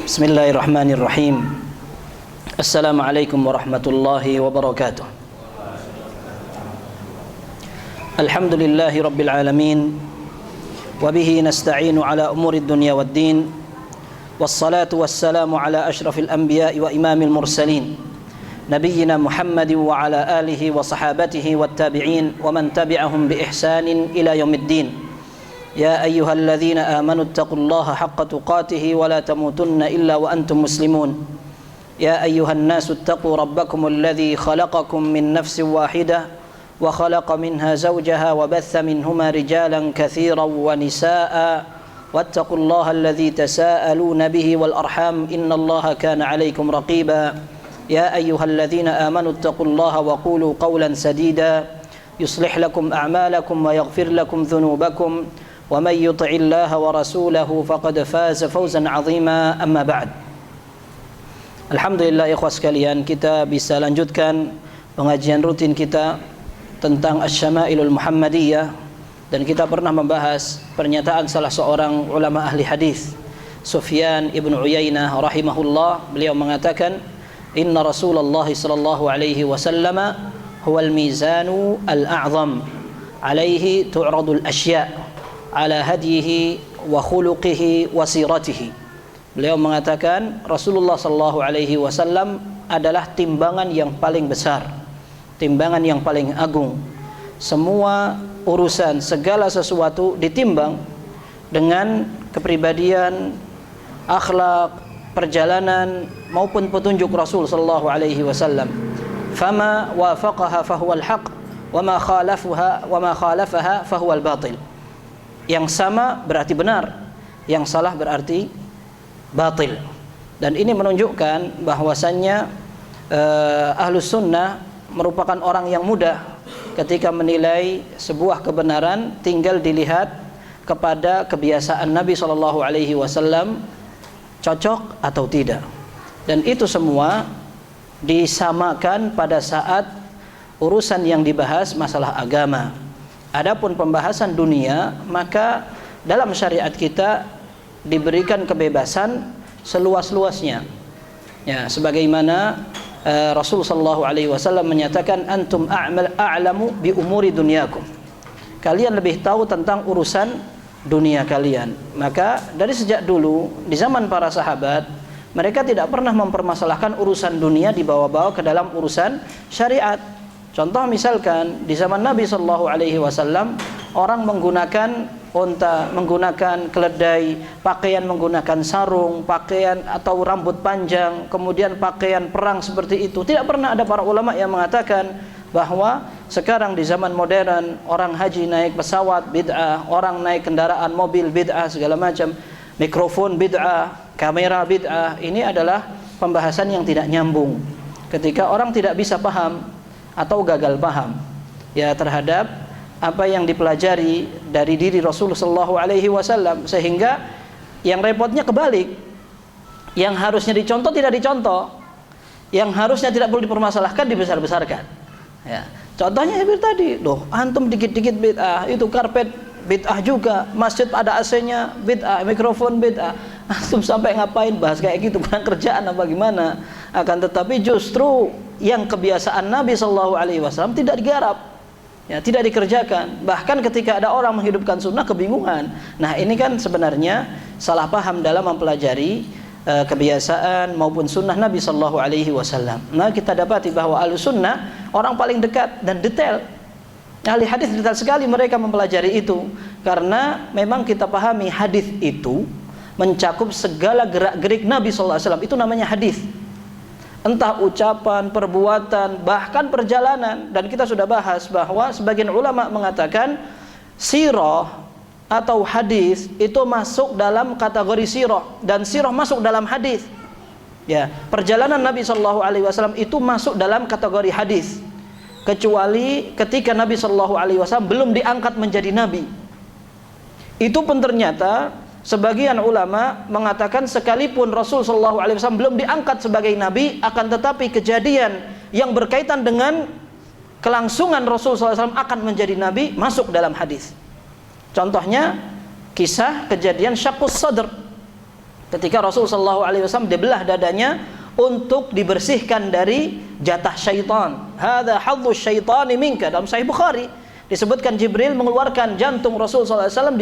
Bismillahirrahmanirrahim. Assalamualaikum warahmatullahi wabarakatuh. Alhamdulillahi rabbil alamin. Wabihi nasta'inu ala umurid dunya waddin. Wassalatu wassalamu ala ashrafil anbiya'i wa imamil mursalin, Nabiyyina Muhammadin wa ala alihi wa sahabatihi wattabi'in wa man tabi'ahum bi ihsanin ila yaumiddin. يا أيها الذين آمنوا اتقوا الله حق تقاته ولا تموتن إلا وأنتم مسلمون يا أيها الناس اتقوا ربكم الذي خلقكم من نفس واحدة وخلق منها زوجها وبث منهما رجالا كثيرا ونساء واتقوا الله الذي تساءلون به والأرحام إن الله كان عليكم رقيبا يا أيها الذين آمنوا اتقوا الله وقولوا قولا سديدا يصلح لكم أعمالكم ويغفر لكم ذنوبكم ومن يطع الله ورسوله فقد فاز فوزا عظيما. أما بعد. Alhamdulillah ikhwah sekalian, kita bisa lanjutkan pengajian rutin kita tentang Asy-Syama'ilul Muhammadiyah, dan kita pernah membahas pernyataan salah seorang ulama ahli hadis, Sufyan ibn Uyainah rahimahullah. Beliau mengatakan, inna Rasulullah sallallahu alaihi wasallam huwal mizanu al-a'zam alaihi tu'radul asya' ala hadihi wa khuluqihi wa siratihi. Beliau mengatakan Rasulullah sallallahu alaihi wasallam adalah timbangan yang paling besar, timbangan yang paling agung. Semua urusan, segala sesuatu ditimbang dengan kepribadian, akhlak, perjalanan maupun petunjuk Rasul sallallahu alaihi wasallam. Fama wafaqaha fahuwal haq wa ma khalafaha fahuwal batil. Yang sama berarti benar, yang salah berarti batil. Dan ini menunjukkan bahwasannya Ahlus Sunnah merupakan orang yang mudah ketika menilai sebuah kebenaran, tinggal dilihat kepada kebiasaan Nabi SAW cocok atau tidak. Dan itu semua disamakan pada saat urusan yang dibahas masalah agama. Adapun pembahasan dunia, maka dalam syariat kita diberikan kebebasan seluas-luasnya. Ya, sebagaimana Rasul sallallahu alaihi wasallam menyatakan, antum a'lamu bi umuri dunyakum. Kalian lebih tahu tentang urusan dunia kalian. Maka dari sejak dulu di zaman para sahabat, mereka tidak pernah mempermasalahkan urusan dunia dibawa-bawa ke dalam urusan syariat. Contoh misalkan di zaman Nabi sallallahu alaihi wasallam, orang menggunakan unta, menggunakan keledai, pakaian menggunakan sarung, pakaian atau rambut panjang, kemudian pakaian perang seperti itu. Tidak pernah ada para ulama yang mengatakan bahwa sekarang di zaman modern orang haji naik pesawat bid'ah, orang naik kendaraan mobil bid'ah, segala macam, mikrofon bid'ah, kamera bid'ah. Ini adalah pembahasan yang tidak nyambung ketika orang tidak bisa paham atau gagal paham ya terhadap apa yang dipelajari dari diri Rasulullah sallallahu alaihi wasallam, sehingga yang repotnya kebalik. Yang harusnya dicontoh tidak dicontoh, yang harusnya tidak perlu dipermasalahkan dibesar-besarkan. Ya, contohnya seperti tadi, loh, antum dikit-dikit bid'ah, itu karpet bid'ah juga, masjid ada AC-nya bid'ah, mikrofon bid'ah. Antum sampai ngapain bahas kayak gitu, kurang kerjaan apa gimana? Akan tetapi justru yang kebiasaan Nabi sallallahu alaihi wasallam tidak digarap, ya, tidak dikerjakan. Bahkan ketika ada orang menghidupkan sunnah kebingungan. Nah, ini kan sebenarnya salah paham dalam mempelajari kebiasaan maupun sunnah Nabi sallallahu alaihi wasallam. Nah, kita dapati bahwa Ahlus Sunnah orang paling dekat dan detail. Ahli hadis detail sekali mereka mempelajari itu, karena memang kita pahami hadis itu mencakup segala gerak-gerik Nabi sallallahu alaihi wasallam. Itu namanya hadis. Entah ucapan, perbuatan, bahkan perjalanan. Dan kita sudah bahas bahwa sebagian ulama mengatakan sirah atau hadis itu masuk dalam kategori sirah, dan sirah masuk dalam hadis. Ya, perjalanan Nabi sallallahu alaihi wasallam itu masuk dalam kategori hadis, kecuali ketika Nabi sallallahu alaihi wasallam belum diangkat menjadi nabi. Itu pun ternyata sebagian ulama mengatakan sekalipun Rasul sallallahu alaihi wasallam belum diangkat sebagai nabi, akan tetapi kejadian yang berkaitan dengan kelangsungan Rasul sallallahu alaihi wasallam akan menjadi nabi masuk dalam hadis. Contohnya kisah kejadian syaqqus sadr, ketika Rasul sallallahu alaihi wasallam dibelah dadanya untuk dibersihkan dari jatah syaitan. Hadza hadzus syaitani minka, dalam Sahih Bukhari disebutkan Jibril mengeluarkan jantung Rasul sallallahu alaihi wasallam,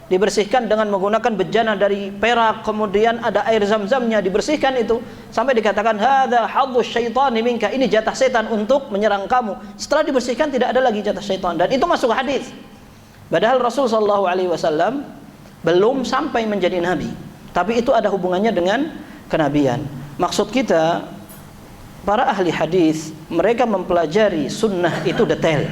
dibersihkan dengan menggunakan bejana dari perak, kemudian ada air zam-zamnya, dibersihkan itu sampai dikatakan hadza hadzus syaitani minka, ini jatah setan untuk menyerang kamu. Setelah dibersihkan tidak ada lagi jatah syaitan, dan itu masuk hadis. Padahal Rasul sallallahu alaihi wasallam belum sampai menjadi nabi, tapi itu ada hubungannya dengan kenabian. Maksud kita, para ahli hadis, mereka mempelajari sunnah itu detail,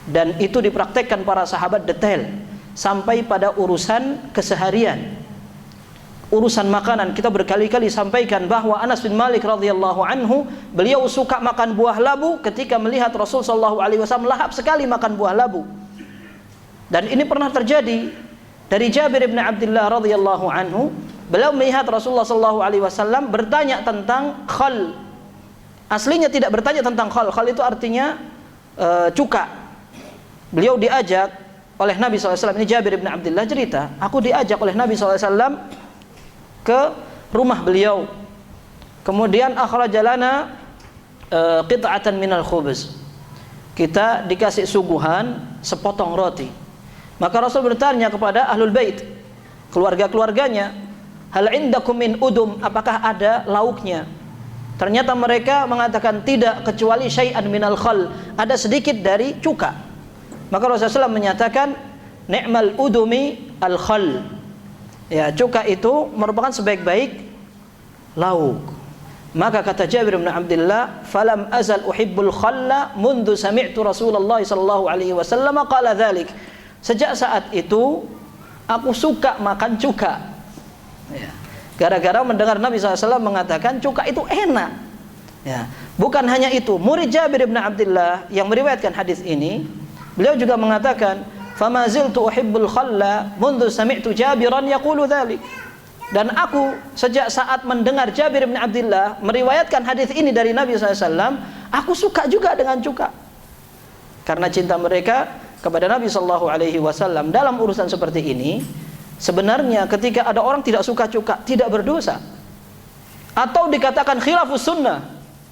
dan itu dipraktekkan para sahabat detail sampai pada urusan keseharian, urusan makanan. Kita berkali-kali sampaikan bahwa Anas bin Malik radhiyallahu anhu, beliau suka makan buah labu. Ketika melihat Rasul sallallahu alaihi wasallam lahap sekali makan buah labu, dan ini pernah terjadi dari Jabir bin Abdullah radhiyallahu anhu. Beliau melihat Rasulullah sallallahu alaihi wasallam bertanya tentang khal. Aslinya tidak bertanya tentang khal. Khal itu artinya cuka. Beliau diajak oleh Nabi SAW. Ini Jabir bin Abdullah cerita, aku diajak oleh Nabi SAW ke rumah beliau. Kemudian akhraja lana qit'atan minal khubz. Kita dikasih suguhan sepotong roti. Maka Rasul bertanya kepada ahlul bait, keluarga-keluarganya, hal indakum min udum, apakah ada lauknya? Ternyata mereka mengatakan tidak, kecuali syai'an minal khal, ada sedikit dari cuka. Maka Rasulullah SAW menyatakan, ni'mal udumi al khal. Ya, cuka itu merupakan sebaik-baik lauk. Maka kata Jabir bin Abdullah, falam azal uhibbul khalla mundu sami'tu Rasulullah sallallahu alaihi wasallam qala dzalik. Sejak saat itu aku suka makan cuka. Ya. Gara-gara mendengar Nabi SAW mengatakan cuka itu enak. Ya. Bukan hanya itu, murid Jabir bin Abdullah yang meriwayatkan hadis ini, beliau juga mengatakan, fama ziltu uhibbul khalla mundu sami'tu Jabiran yaqulu dzalik. Dan aku sejak saat mendengar Jabir bin Abdullah meriwayatkan hadis ini dari Nabi SAW, aku suka juga dengan cuka. Karena cinta mereka kepada Nabi SAW. Dalam urusan seperti ini, sebenarnya ketika ada orang tidak suka cuka, tidak berdosa. Atau dikatakan khilafus sunnah,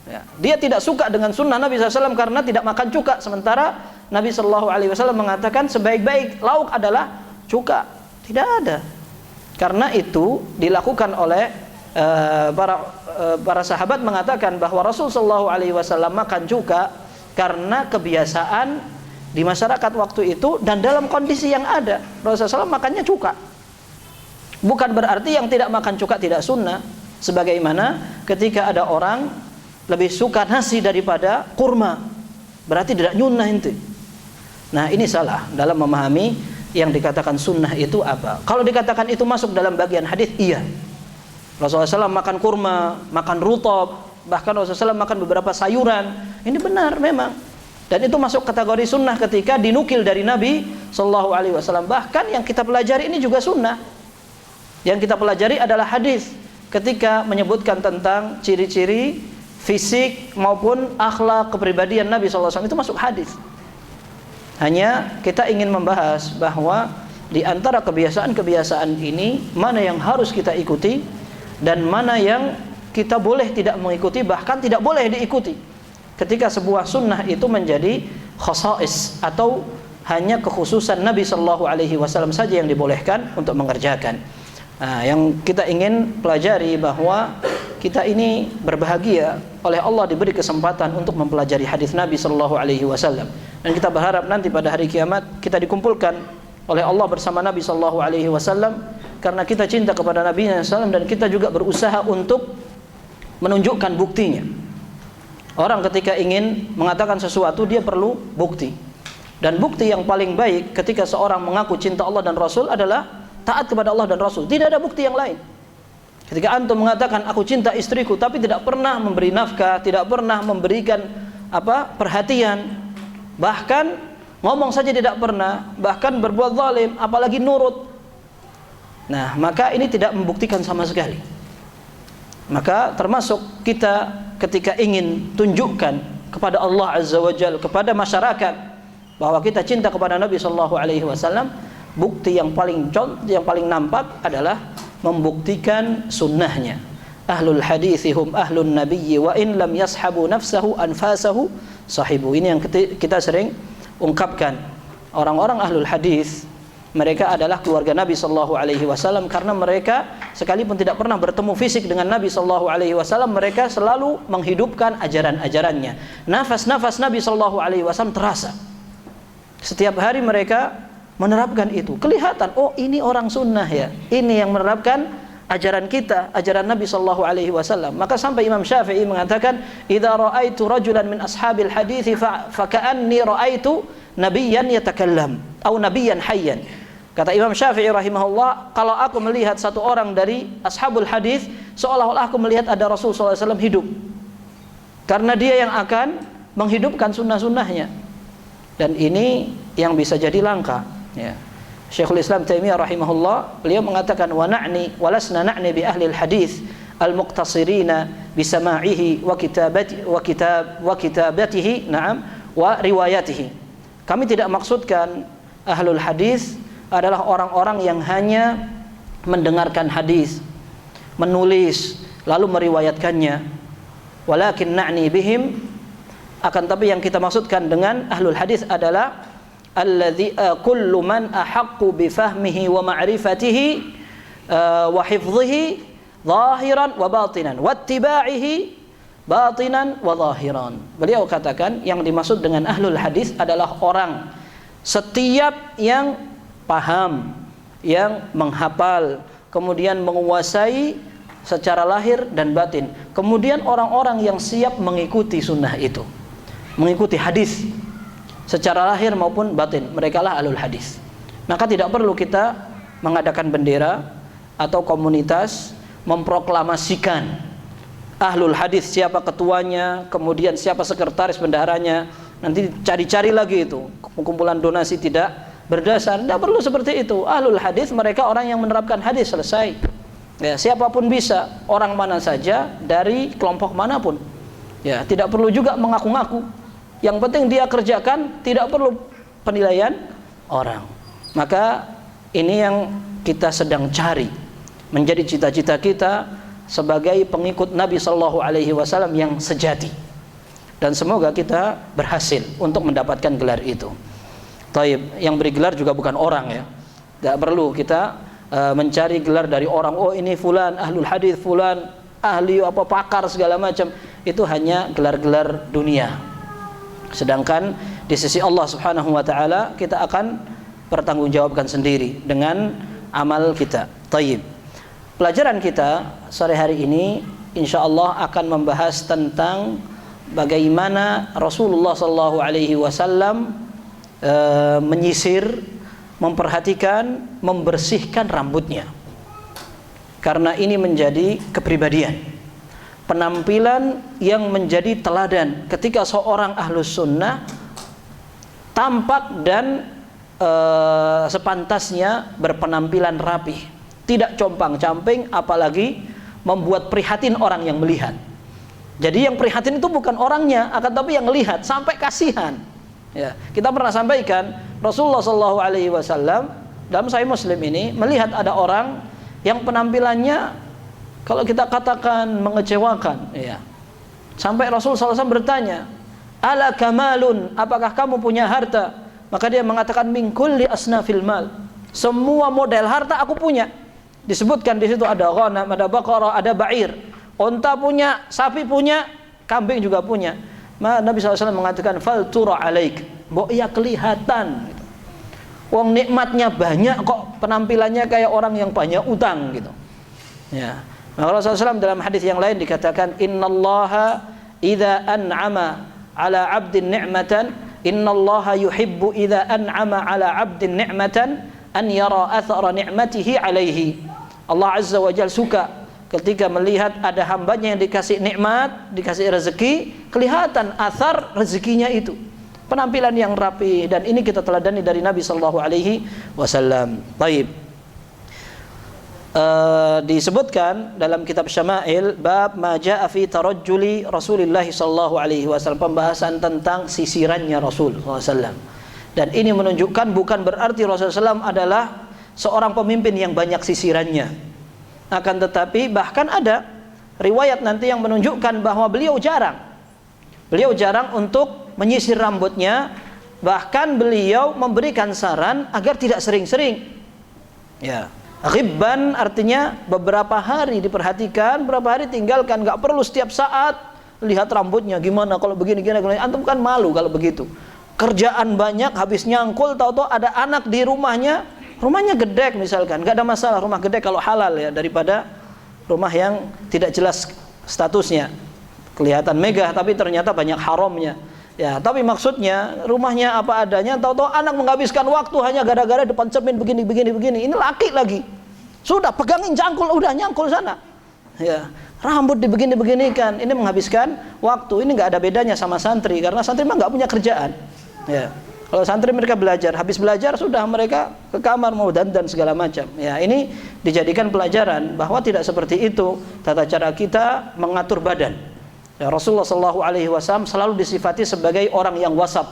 ya, dia tidak suka dengan sunnah Nabi SAW karena tidak makan cuka. Sementara Nabi SAW mengatakan sebaik-baik lauk adalah cuka. Tidak ada. Karena itu dilakukan oleh para sahabat mengatakan bahwa Rasulullah SAW makan cuka karena kebiasaan di masyarakat waktu itu dan dalam kondisi yang ada. Rasulullah SAW makannya cuka. Bukan berarti yang tidak makan cuka tidak sunnah. Sebagaimana ketika ada orang lebih suka nasi daripada kurma, berarti tidak nyunnah itu. Nah, ini salah dalam memahami yang dikatakan sunnah itu apa. Kalau dikatakan itu masuk dalam bagian hadis, iya. Rasulullah SAW makan kurma, makan rutab, bahkan Rasulullah SAW makan beberapa sayuran. Ini benar memang. Dan itu masuk kategori sunnah ketika dinukil dari Nabi SAW. Bahkan yang kita pelajari ini juga sunnah. Yang kita pelajari adalah hadis ketika menyebutkan tentang ciri-ciri fisik maupun akhlak kepribadian Nabi SAW, itu masuk hadis. Hanya kita ingin membahas bahwa di antara kebiasaan-kebiasaan ini, mana yang harus kita ikuti dan mana yang kita boleh tidak mengikuti, bahkan tidak boleh diikuti. Ketika sebuah sunnah itu menjadi khasais atau hanya kekhususan Nabi SAW saja yang dibolehkan untuk mengerjakan. Nah, yang kita ingin pelajari bahwa kita ini berbahagia oleh Allah diberi kesempatan untuk mempelajari hadis Nabi SAW. Dan kita berharap nanti pada hari kiamat kita dikumpulkan oleh Allah bersama Nabi SAW karena kita cinta kepada Nabi SAW dan kita juga berusaha untuk menunjukkan buktinya. Orang ketika ingin mengatakan sesuatu dia perlu bukti. Dan bukti yang paling baik ketika seorang mengaku cinta Allah dan Rasul adalah taat kepada Allah dan Rasul. Tidak ada bukti yang lain. Ketika antum mengatakan aku cinta istriku tapi tidak pernah memberi nafkah, tidak pernah memberikan perhatian, bahkan ngomong saja tidak pernah, bahkan berbuat zalim, apalagi nurut. Nah, maka ini tidak membuktikan sama sekali. Maka termasuk kita ketika ingin tunjukkan kepada Allah Azza wa Jalla, kepada masyarakat bahwa kita cinta kepada Nabi SAW, bukti yang paling nampak adalah membuktikan sunnahnya. Ahlul hadithi hum ahlun nabiyyi wa in lam yashabu nafsahu anfasahu sahibu. Ini yang kita sering ungkapkan. Orang-orang ahlul hadis mereka adalah keluarga Nabi sallallahu alaihi wasallam, karena mereka sekalipun tidak pernah bertemu fisik dengan Nabi sallallahu alaihi wasallam, mereka selalu menghidupkan ajaran-ajarannya. Nafas-nafas Nabi sallallahu alaihi wasallam terasa. Setiap hari mereka menerapkan itu. Kelihatan, oh ini orang sunnah ya. Ini yang menerapkan ajaran kita, ajaran Nabi sallallahu alaihi wasallam. Maka sampai Imam Syafi'i mengatakan, "Idza ra'aitu rajulan min ashabil hadits fa ka'anni ra'aitu nabiyyan yatakallam atau nabiyyan hayyan." Kata Imam Syafi'i rahimahullah, kalau aku melihat satu orang dari ashabul hadis, seolah-olah aku melihat ada Rasul sallallahu alaihi wasallam hidup. Karena dia yang akan menghidupkan sunnah-sunnahnya. Dan ini yang bisa jadi langka, ya. Syekhul Islam Taimiyah rahimahullah, beliau mengatakan, wa na'ni walasna na'ni bi ahli al-hadis al-muqtasirina bi sama'ihi wa kitabatihi, na'am, wa riwayatihi. Kami tidak maksudkan ahlul hadis adalah orang-orang yang hanya mendengarkan hadis, menulis lalu meriwayatkannya. Walakin na'ni bihim, akan tapi yang kita maksudkan dengan ahlul hadis adalah alladzi kullu man ahaqqu bi fahmihi wa ma'rifatihi wa hifdhihi zahiran wa batinan wa ittiba'ihi batinan wa zahiran. Beliau katakan yang dimaksud dengan ahlul hadis adalah orang setiap yang paham, yang menghafal, kemudian menguasai secara lahir dan batin, kemudian orang-orang yang siap mengikuti sunnah itu, mengikuti hadis secara lahir maupun batin, merekalah ahlul hadis. Maka tidak perlu kita mengadakan bendera atau komunitas memproklamasikan ahlul hadis, siapa ketuanya, kemudian siapa sekretaris bendaharanya, nanti cari-cari lagi itu kumpulan donasi tidak berdasar. Tidak perlu seperti itu. Ahlul hadis mereka orang yang menerapkan hadis, selesai. Ya, siapapun bisa, orang mana saja dari kelompok manapun. Ya, tidak perlu juga mengaku-ngaku. Yang penting dia kerjakan, tidak perlu penilaian orang. Maka ini yang kita sedang cari, menjadi cita-cita kita sebagai pengikut Nabi sallallahu alaihi wasallam yang sejati. Dan semoga kita berhasil untuk mendapatkan gelar itu. Taib, yang beri gelar juga bukan orang ya. Tidak perlu kita mencari gelar dari orang. Oh ini fulan ahlul hadis, fulan ahli apa pakar segala macam. Itu hanya gelar-gelar dunia. Sedangkan di sisi Allah Subhanahu wa taala kita akan pertanggungjawabkan sendiri dengan amal kita. Taib. Pelajaran kita sore hari ini insyaallah akan membahas tentang bagaimana Rasulullah sallallahu alaihi wasallam menyisir, memperhatikan, membersihkan rambutnya. Karena ini menjadi kepribadian, penampilan yang menjadi teladan ketika seorang ahlus sunnah tampak dan sepantasnya berpenampilan rapih, tidak compang-camping, apalagi membuat prihatin orang yang melihat. Jadi yang prihatin itu bukan orangnya, akan tapi yang melihat, sampai kasihan. Ya, kita pernah sampaikan Rasulullah sallallahu alaihi wasallam dalam Sahih Muslim ini melihat ada orang yang penampilannya kalau kita katakan mengecewakan, ya. Sampai Rasul sallallahu alaihi wasallam bertanya, "Ala kamalun, apakah kamu punya harta?" Maka dia mengatakan, "Min kulli asnafil mal." Semua model harta aku punya. Disebutkan di situ ada ghanam, ada baqarah, ada ba'ir. Unta punya, sapi punya, kambing juga punya. Nabi SAW mengatakan fal tura alaik, mbok ya kelihatan gitu. Wong nikmatnya banyak kok penampilannya kayak orang yang banyak utang gitu. Ya. Maka Rasulullah SAW dalam hadis yang lain dikatakan innallaha idza an'ama ala 'abdin ni'matan innallaha yuhibbu idza an'ama ala 'abdin ni'matan an yara athara ni'matihi alaihi. Allah Azza wa Jalla suka ketika melihat ada hambanya yang dikasih nikmat, dikasih rezeki, kelihatan athar rezekinya itu, penampilan yang rapi. Dan ini kita teladani dari Nabi sallallahu alaihi wasallam. Baik. Disebutkan dalam kitab Syama'il bab ma jaa fi tarajjuli Rasulillah sallallahu alaihi wasallam, pembahasan tentang sisirannya Rasul sallallahu alaihi wasallam. Dan ini menunjukkan bukan berarti Rasulullah SAW adalah seorang pemimpin yang banyak sisirannya. Akan tetapi bahkan ada riwayat nanti yang menunjukkan bahwa beliau jarang untuk menyisir rambutnya. Bahkan beliau memberikan saran agar tidak sering-sering. Ya, ghibban artinya beberapa hari diperhatikan, beberapa hari tinggalkan, nggak perlu setiap saat lihat rambutnya gimana kalau begini. Antum kan malu kalau begitu. Kerjaan banyak, habis nyangkul, tahu-tahu ada anak di rumahnya gedek misalkan, nggak ada masalah rumah gedek kalau halal ya, daripada rumah yang tidak jelas statusnya, kelihatan megah tapi ternyata banyak haramnya. Ya, tapi maksudnya rumahnya apa adanya, tahu-tahu anak menghabiskan waktu hanya gara-gara depan cermin begini. Ini laki lagi, sudah pegangin jangkul, udah nyangkul sana. Ya, rambut dibegini-beginikan, ini menghabiskan waktu. Ini nggak ada bedanya sama santri, karena santri mah nggak punya kerjaan. Ya, kalau santri mereka belajar, habis belajar sudah mereka ke kamar mau dandan segala macam. Ya, ini dijadikan pelajaran bahwa tidak seperti itu tata cara kita mengatur badan. Ya, Rasulullah SAW selalu disifati sebagai orang yang wasat,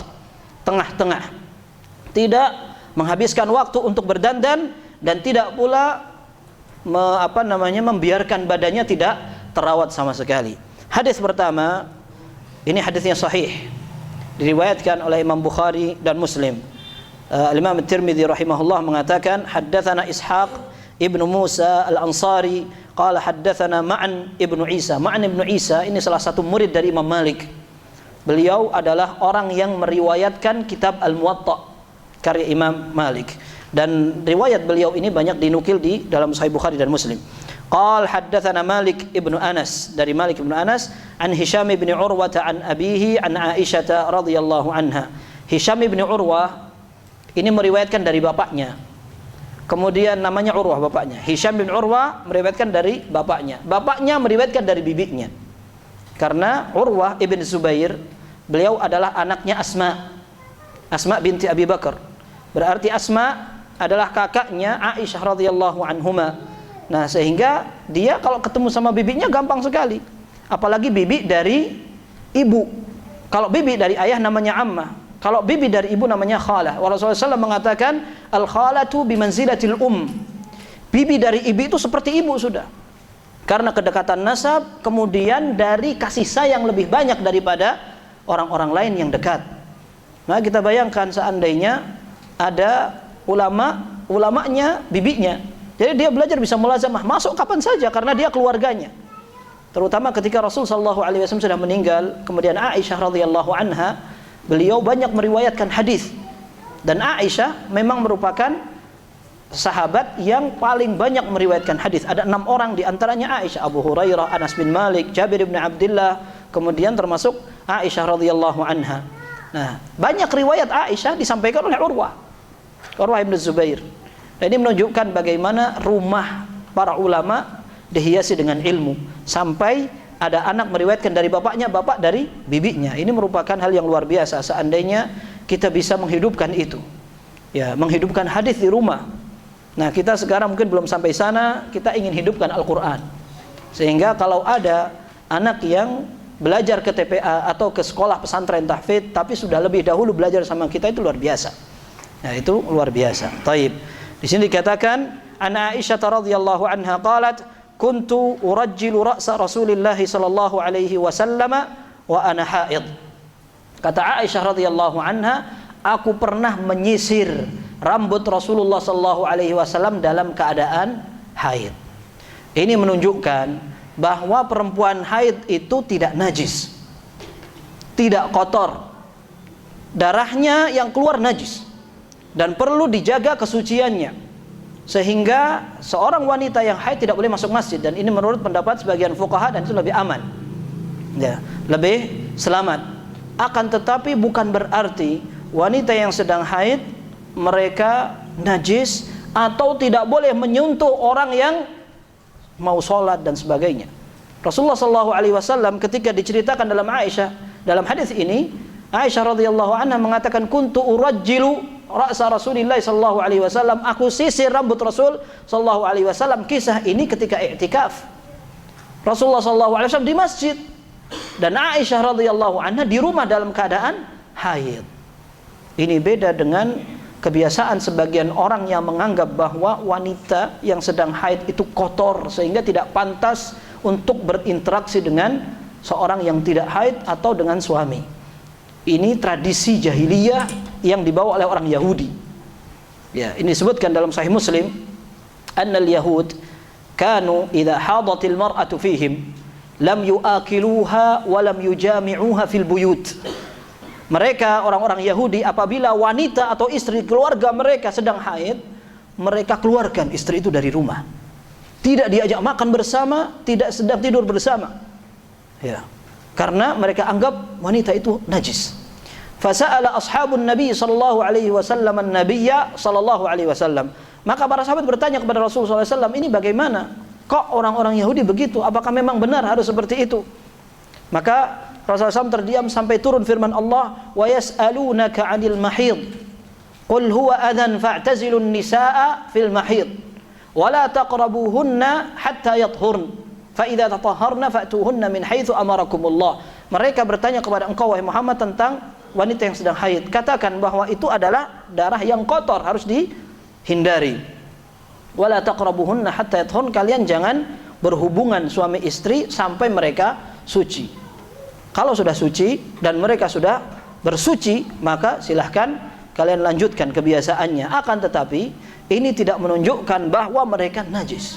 tengah-tengah, tidak menghabiskan waktu untuk berdandan dan tidak pula membiarkan badannya tidak terawat sama sekali. Hadis pertama, ini hadisnya sahih, diriwayatkan oleh Imam Bukhari dan Muslim. Imam At-Tirmidzi rahimahullah mengatakan, haddatsana Ishaq ibnu Musa al-Ansari qala haddatsana Ma'an ibnu Isa. Ma'an ibnu Isa ini salah satu murid dari Imam Malik. Beliau adalah orang yang meriwayatkan kitab Al-Muwatta karya Imam Malik, dan riwayat beliau ini banyak dinukil di dalam Sahih Bukhari dan Muslim. Qal haddatsana Malik ibnu Anas, dari Malik ibnu Anas, an Hisham ibn Urwah an abihi an Aisyah radhiyallahu anha. Hisham ibn Urwah ini meriwayatkan dari bapaknya. Kemudian namanya Urwah bapaknya. Hisham bin Urwah meriwayatkan dari bapaknya. Bapaknya meriwayatkan dari bibinya. Karena Urwah ibn Zubair, beliau adalah anaknya Asma binti Abi Bakar. Berarti Asma adalah kakaknya Aisyah radhiyallahu anhuma. Nah, sehingga dia kalau ketemu sama bibinya gampang sekali. Apalagi bibi dari ibu. Kalau bibi dari ayah namanya ammah. Kalau bibi dari ibu namanya khalah. Rasulullah SAW mengatakan al-khalatu bimanzilatil Bibi dari ibu itu seperti ibu sudah. Karena kedekatan nasab, kemudian dari kasih sayang lebih banyak daripada orang-orang lain yang dekat. Nah, kita bayangkan seandainya ada ulamanya bibinya. Jadi dia belajar bisa mulazamah, masuk kapan saja karena dia keluarganya. Terutama ketika Rasul sallallahu alaihi wasallam sudah meninggal, kemudian Aisyah radhiyallahu anha, beliau banyak meriwayatkan hadis. Dan Aisyah memang merupakan sahabat yang paling banyak meriwayatkan hadis. Ada 6 orang di antaranya Aisyah, Abu Hurairah, Anas bin Malik, Jabir bin Abdullah, kemudian termasuk Aisyah radhiyallahu anha. Nah, banyak riwayat Aisyah disampaikan oleh Urwah ibn Zubair. Dan ini menunjukkan bagaimana rumah para ulama dihiasi dengan ilmu, sampai ada anak meriwayatkan dari bapaknya, bapak dari bibinya. Ini merupakan hal yang luar biasa. Seandainya kita bisa menghidupkan itu, ya, menghidupkan hadis di rumah. Nah, kita sekarang mungkin belum sampai sana. Kita ingin hidupkan Al-Quran, sehingga kalau ada anak yang belajar ke TPA atau ke sekolah pesantren tahfidz tapi sudah lebih dahulu belajar sama kita, itu luar biasa. Nah, itu luar biasa. Taib. Di sini dikatakan an Aisyah radhiyallahu anha qalat kuntu urajjilu ra'sa Rasulillah sallallahu alaihi wasallam wa ana haid. Kata Aisyah radhiyallahu anha, aku pernah menyisir rambut Rasulullah sallallahu alaihi wasallam dalam keadaan haid. Ini menunjukkan bahwa perempuan haid itu tidak najis, tidak kotor, darahnya yang keluar najis, dan perlu dijaga kesuciannya, sehingga seorang wanita yang haid tidak boleh masuk masjid. Dan ini menurut pendapat sebagian fuqaha, dan itu lebih aman, ya, lebih selamat. Akan tetapi bukan berarti wanita yang sedang haid mereka najis atau tidak boleh menyentuh orang yang mau sholat dan sebagainya. Rasulullah SAW ketika diceritakan dalam hadis ini, Aisyah radhiyallahu anha mengatakan kuntu urajjilu ra'sa Rasulillah sallallahu alaihi wasallam, aku sisir rambut Rasul sallallahu alaihi wasallam. Kisah ini ketika i'tikaf Rasulullah sallallahu alaihi wasallam di masjid, dan Aisyah radhiyallahu anha di rumah dalam keadaan haid. Ini beda dengan kebiasaan sebagian orang yang menganggap bahwa wanita yang sedang haid itu kotor sehingga tidak pantas untuk berinteraksi dengan seorang yang tidak haid atau dengan suami. Ini tradisi jahiliyah yang dibawa oleh orang Yahudi. Ya, ini disebutkan dalam Sahih Muslim, annal yahud kanu idza hadatil mar'atu fihim lam yuakiluha wa lam yujami'uha fil buyut. Mereka orang-orang Yahudi apabila wanita atau istri keluarga mereka sedang haid, mereka keluarkan istri itu dari rumah. Tidak diajak makan bersama, tidak sedang tidur bersama. Ya. Karena mereka anggap wanita itu najis. Fasa'ala ashabun Nabi sallallahu alaihi wasallam an-nabiyya sallallahu alaihi wasallam. Maka para sahabat bertanya kepada Rasulullah sallallahu alaihi wasallam, ini bagaimana? Kok orang-orang Yahudi begitu? Apakah memang benar harus seperti itu? Maka Rasulullah SAW terdiam sampai turun firman Allah, wa yas'alunaka 'anil mahid qul huwa adhan fa'tazilun nisaa fil mahid wa la taqrabuhunna hatta yathhurn fa idza tatahharna fa'tuhunna min haitsu amarakumullah. Mereka bertanya kepada engkau wahai Muhammad tentang wanita yang sedang haid. Katakan bahwa itu adalah darah yang kotor, harus dihindari. Wa la taqrabuhunna hatta yathhurn, kalian jangan berhubungan suami istri sampai mereka suci. Kalau sudah suci dan mereka sudah bersuci, maka silahkan kalian lanjutkan kebiasaannya. Akan tetapi ini tidak menunjukkan bahwa mereka najis.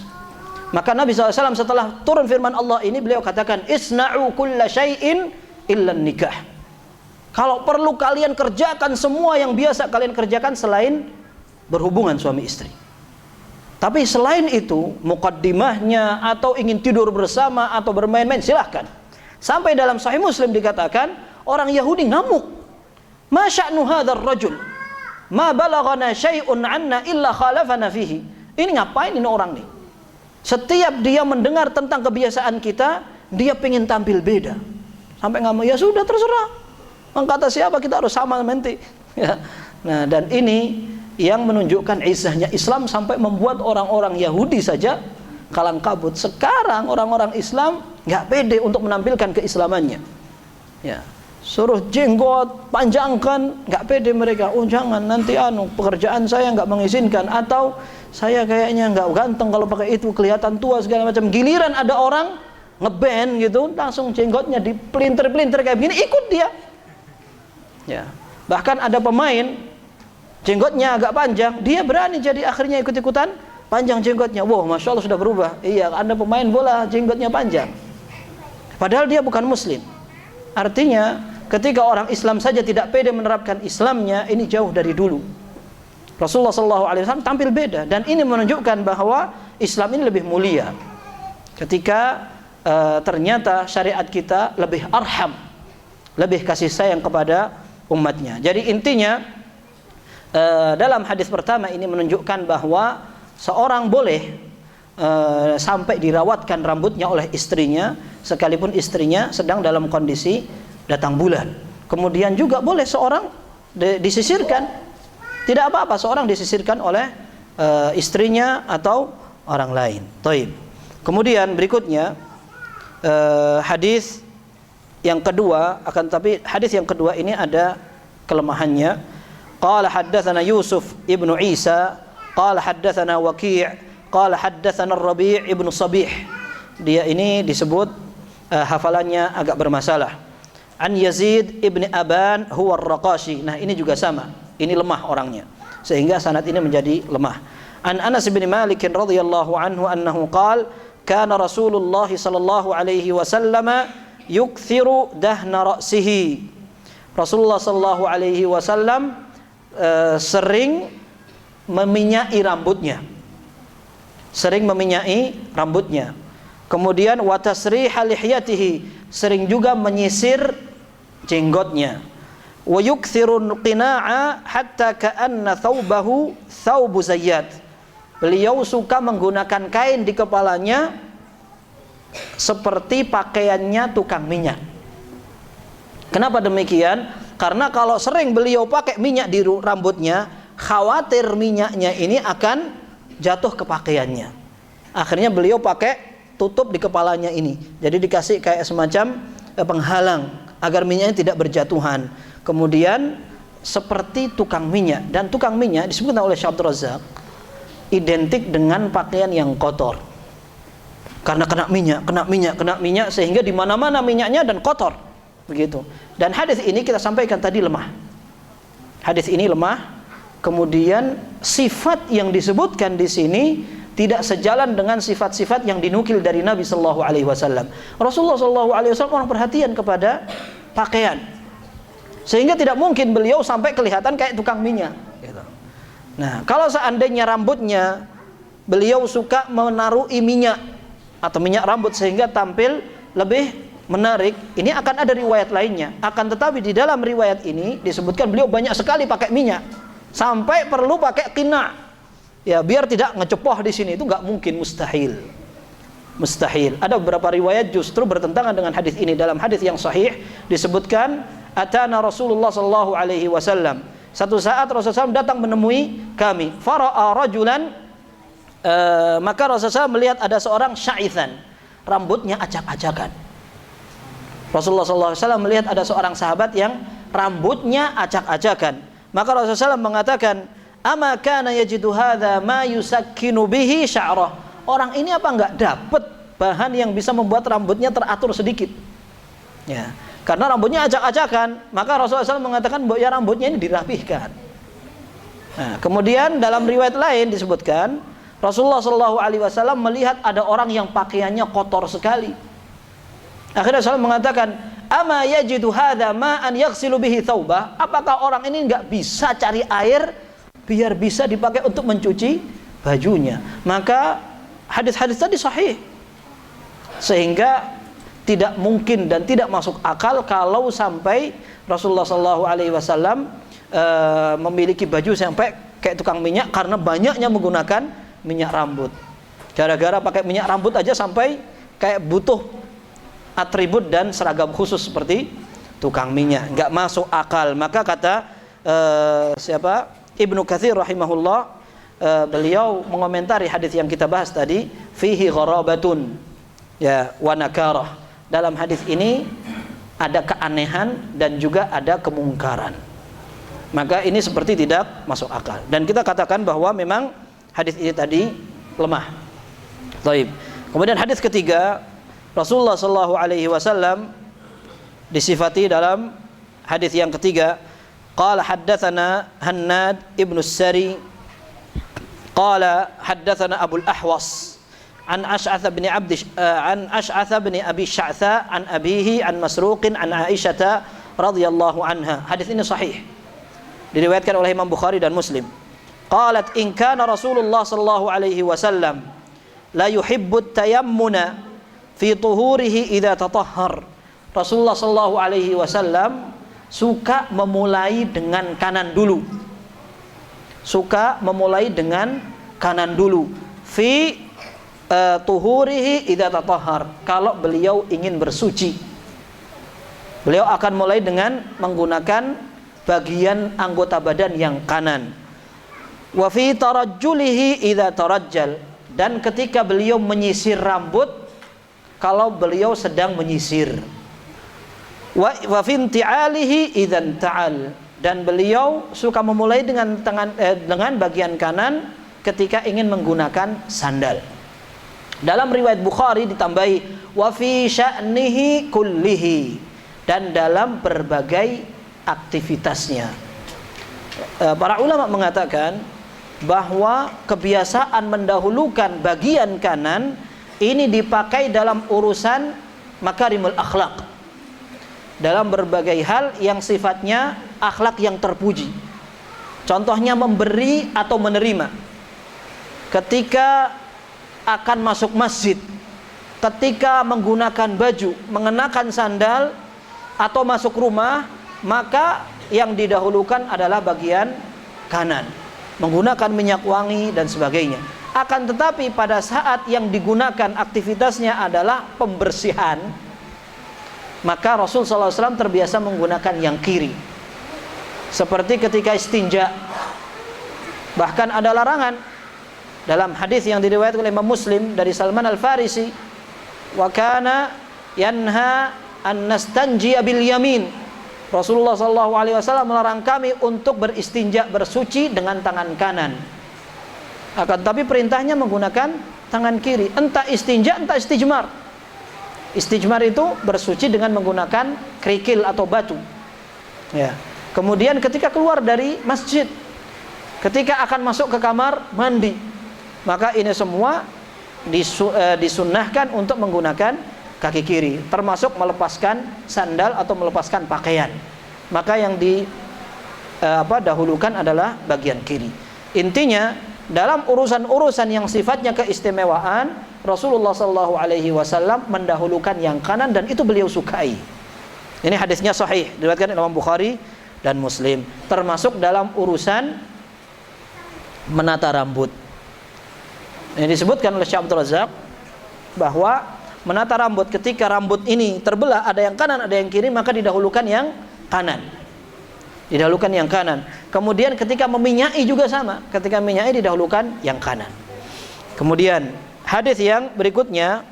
Maka Nabi SAW setelah turun firman Allah ini, beliau katakan, isna'u kulla syai'in illa nikah. Kalau perlu kalian kerjakan semua yang biasa kalian kerjakan selain berhubungan suami istri. Tapi selain itu, muqaddimahnya atau ingin tidur bersama atau bermain-main, silahkan. Sampai dalam Sahih Muslim dikatakan, orang Yahudi ngamuk. Ma sya'nu hadzal rajul? Ma balaghana syai'un 'anna illa khalafana fihi. Ini ngapain ini orang nih? Setiap dia mendengar tentang kebiasaan kita, dia pengen tampil beda. Sampai ngamuk, ya sudah terserah. Kata siapa kita harus sama nanti. Ya. Nah, dan ini yang menunjukkan izahnya Islam sampai membuat orang-orang Yahudi saja kalang kabut. Sekarang orang-orang Islam nggak pede untuk menampilkan keislamannya. Ya, suruh jenggot panjangkan, nggak pede mereka. Oh jangan, nanti pekerjaan saya nggak mengizinkan, atau saya kayaknya nggak ganteng kalau pakai itu, kelihatan tua segala macam. Giliran ada orang ngeband gitu, langsung jenggotnya dipelintir-pelintir kayak begini, ikut dia. Ya, bahkan ada pemain jenggotnya agak panjang, dia berani jadi akhirnya ikut-ikutan panjang jenggotnya. Wah, masya Allah sudah berubah. Iya, Anda pemain bola jenggotnya panjang. Padahal dia bukan muslim. Artinya, ketika orang Islam saja tidak pede menerapkan Islamnya, ini jauh dari dulu. Rasulullah SAW tampil beda, dan ini menunjukkan bahwa Islam ini lebih mulia. Ketika ternyata syariat kita lebih arham, lebih kasih sayang kepada umatnya. Jadi intinya, dalam hadis pertama ini menunjukkan bahwa seorang boleh sampai dirawatkan rambutnya oleh istrinya, sekalipun istrinya sedang dalam kondisi datang bulan. Kemudian juga boleh seorang disisirkan, tidak apa-apa seorang disisirkan oleh istrinya atau orang lain. Taib. Kemudian berikutnya hadis yang kedua, akan tapi hadis yang kedua ini ada kelemahannya. Qala haddatsana Yusuf ibnu Isa qala haddatsana Waqi' qala haddatsana Rabi' ibnu Sabih. Dia ini disebut hafalannya agak bermasalah. An Yazid ibni Aban huwa ar-Raqashi. Nah, ini juga sama. Ini lemah orangnya, sehingga sanad ini menjadi lemah. An Anas bin Malik radhiyallahu anhu annahu qala kana Rasulullah sallallahu alaihi wasallam yukthiru dahna ra'sihi. Rasulullah sallallahu alaihi wasallam sering meminyai rambutnya. Sering meminyai rambutnya. Kemudian wa tasriha lihyatihi, sering juga menyisir jenggotnya. Wa yukthirun qina'a hatta ka'anna thawbahu thawbu zayyat. Beliau suka menggunakan kain di kepalanya seperti pakaiannya tukang minyak. Kenapa demikian? Karena kalau sering beliau pakai minyak di rambutnya, khawatir minyaknya ini akan jatuh ke pakaiannya. Akhirnya beliau pakai tutup di kepalanya ini. Jadi dikasih kayak semacam penghalang agar minyaknya tidak berjatuhan. Kemudian seperti tukang minyak, dan tukang minyak disebutkan oleh Syekh Abdul Razak identik dengan pakaian yang kotor. Karena kena minyak sehingga di mana-mana minyaknya dan kotor. Begitu. Dan hadis ini kita sampaikan tadi lemah. Hadis ini lemah. Kemudian sifat yang disebutkan di sini tidak sejalan dengan sifat-sifat yang dinukil dari Nabi sallallahu alaihi wasallam. Rasulullah sallallahu alaihi wasallam orang perhatian kepada pakaian. Sehingga tidak mungkin beliau sampai kelihatan kayak tukang minyak gitu. Nah, kalau seandainya rambutnya beliau suka menarui minyak atau minyak rambut sehingga tampil lebih menarik, ini akan ada riwayat lainnya. Akan tetapi di dalam riwayat ini disebutkan beliau banyak sekali pakai minyak, sampai perlu pakai qina. Ya, biar tidak ngecepoh di sini, itu nggak mungkin, mustahil. Mustahil. Ada beberapa riwayat justru bertentangan dengan hadis ini. Dalam hadis yang sahih disebutkan, atana Rasulullah sallallahu alaihi wasallam. Satu saat Rasulullah SAW datang menemui kami. Fara'a rajulan, maka Rasulullah SAW melihat ada seorang sya'ithan, rambutnya acak-acakan. Rasulullah SAW melihat ada seorang sahabat yang rambutnya acak-acakan. Maka Rasulullah SAW mengatakan, ama kana yajidu hadza ma yusakkinu bihi sya'rah. Orang ini apa enggak dapat bahan yang bisa membuat rambutnya teratur sedikit? Ya, karena rambutnya acak-acakan, maka Rasulullah SAW mengatakan bahwa ya rambutnya ini dirapihkan. Nah, kemudian dalam riwayat lain disebutkan Rasulullah SAW melihat ada orang yang pakaiannya kotor sekali. Akhirnya Rasulullah mengatakan, ama yajidu hadza ma'an yaghsilu bihi thawbah. Apakah orang ini enggak bisa cari air biar bisa dipakai untuk mencuci bajunya? Maka hadis-hadis tadi sahih, sehingga tidak mungkin dan tidak masuk akal kalau sampai Rasulullah SAW memiliki baju sampai kayak tukang minyak karena banyaknya menggunakan minyak rambut. Gara-gara pakai minyak rambut aja sampai kayak butuh atribut dan seragam khusus seperti tukang minyak. Nggak masuk akal. Maka kata Ibnu Katsir rahimahullah, beliau mengomentari hadis yang kita bahas tadi, fihi gharabatun ya wa nakarah. Dalam hadis ini ada keanehan dan juga ada kemungkaran. Maka ini seperti tidak masuk akal. Dan kita katakan bahwa memang hadis ini tadi lemah. Baik. Kemudian hadis ketiga, Rasulullah sallallahu alaihi wasallam disifati dalam hadis yang ketiga, qala haddatsana Hannad ibnu Sari qala haddatsana Abu al-Ahwas an Ash'ath bin Abi Sya'tha an abihi an Masruq an Aisyah radhiyallahu anha. Hadis ini sahih, diriwayatkan oleh Imam Bukhari dan Muslim. Qalat in kana Rasulullah sallallahu alaihi wasallam la yuhibbu tayammuna fi tuhurihi idza tatahhar. Rasulullah sallallahu alaihi wasallam suka memulai dengan kanan dulu. Suka memulai dengan kanan dulu. Fi tuhurihi idza tatahhar. Kalau beliau ingin bersuci, beliau akan mulai dengan menggunakan bagian anggota badan yang kanan. Wa fi tarajjulihi idza tarajjal. Dan ketika beliau menyisir rambut, kalau beliau sedang menyisir. Wa fi inti'alihi idzan ta'al. Dan beliau suka memulai dengan dengan bagian kanan ketika ingin menggunakan sandal. Dalam riwayat Bukhari ditambahi wa fi sya'nihi kullihi, dan dalam berbagai aktivitasnya. Para ulama mengatakan bahwa kebiasaan mendahulukan bagian kanan ini dipakai dalam urusan makarimul akhlak, dalam berbagai hal yang sifatnya akhlak yang terpuji. Contohnya memberi atau menerima. Ketika akan masuk masjid, ketika menggunakan baju, mengenakan sandal, atau masuk rumah, maka yang didahulukan adalah bagian kanan, menggunakan minyak wangi dan sebagainya. Akan tetapi pada saat yang digunakan aktivitasnya adalah pembersihan, maka Rasul SAW terbiasa menggunakan yang kiri. Seperti ketika istinja, bahkan ada larangan dalam hadis yang diriwayatkan oleh Imam Muslim dari Salman Al-Farisi, wa kana yanha an nastanjiya bil yamin. Rasulullah SAW melarang kami untuk beristinja, bersuci dengan tangan kanan. Akan tapi perintahnya menggunakan tangan kiri. Entah istinja, entah istijmar. Istijmar itu bersuci dengan menggunakan kerikil atau batu. Ya. Kemudian ketika keluar dari masjid, ketika akan masuk ke kamar mandi, maka ini semua disunnahkan untuk menggunakan kaki kiri, termasuk melepaskan sandal atau melepaskan pakaian. Maka yang dahulukan adalah bagian kiri. Intinya dalam urusan-urusan yang sifatnya keistimewaan, Rasulullah SAW mendahulukan yang kanan dan itu beliau sukai. Ini hadisnya sahih, diriwayatkan Imam Bukhari dan Muslim, termasuk dalam urusan menata rambut. Ini disebutkan oleh Syekh Abdul Razak bahwa menata rambut, ketika rambut ini terbelah, ada yang kanan, ada yang kiri, maka didahulukan yang kanan. Didahulukan yang kanan. Kemudian ketika meminyai juga sama, ketika minyai didahulukan yang kanan. Kemudian hadis yang berikutnya,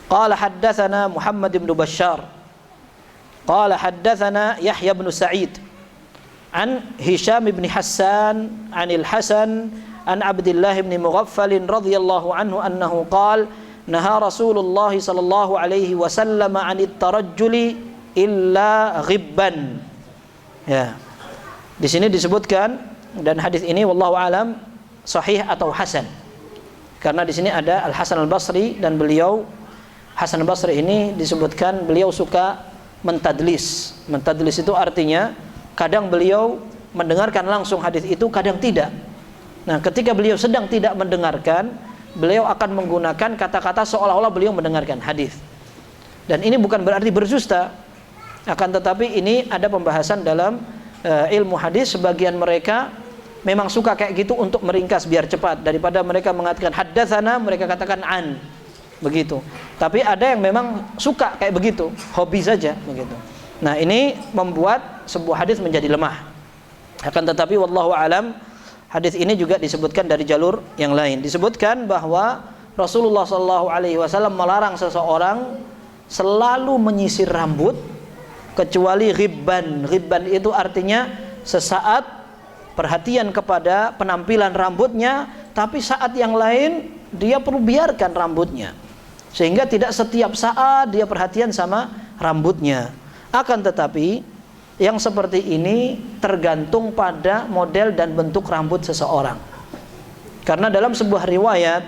qala haddatsana Muhammad bin Bashar, qala haddatsana Yahya bin Sa'id an Hisham bin Hassan anil Hasan an Abdullah bin Mughaffal radhiyallahu anhu annahu qala naha Rasulullah sallallahu alaihi wasallam 'anit tarajjuli illa ghibban. Ya. Di sini disebutkan, dan hadis ini wallahu alam sahih atau hasan. Karena di sini ada Al Hasan Al Basri, dan beliau Hasan Al Basri ini disebutkan beliau suka mentadlis. Mentadlis itu artinya kadang beliau mendengarkan langsung hadis itu, kadang tidak. Nah, ketika beliau sedang tidak mendengarkan, beliau akan menggunakan kata-kata seolah-olah beliau mendengarkan hadis. Dan ini bukan berarti berdusta, akan tetapi ini ada pembahasan dalam ilmu hadis. Sebagian mereka memang suka kayak gitu untuk meringkas biar cepat, daripada mereka mengatakan haddatsana, mereka katakan an, begitu. Tapi ada yang memang suka kayak begitu, hobi saja begitu. Nah, ini membuat sebuah hadis menjadi lemah. Akan tetapi wallahu alam, hadis ini juga disebutkan dari jalur yang lain. Disebutkan bahwa Rasulullah SAW melarang seseorang selalu menyisir rambut kecuali ghibban. Ghibban itu artinya sesaat perhatian kepada penampilan rambutnya, tapi saat yang lain dia perlu biarkan rambutnya, sehingga tidak setiap saat dia perhatian sama rambutnya. Akan tetapi yang seperti ini tergantung pada model dan bentuk rambut seseorang. Karena dalam sebuah riwayat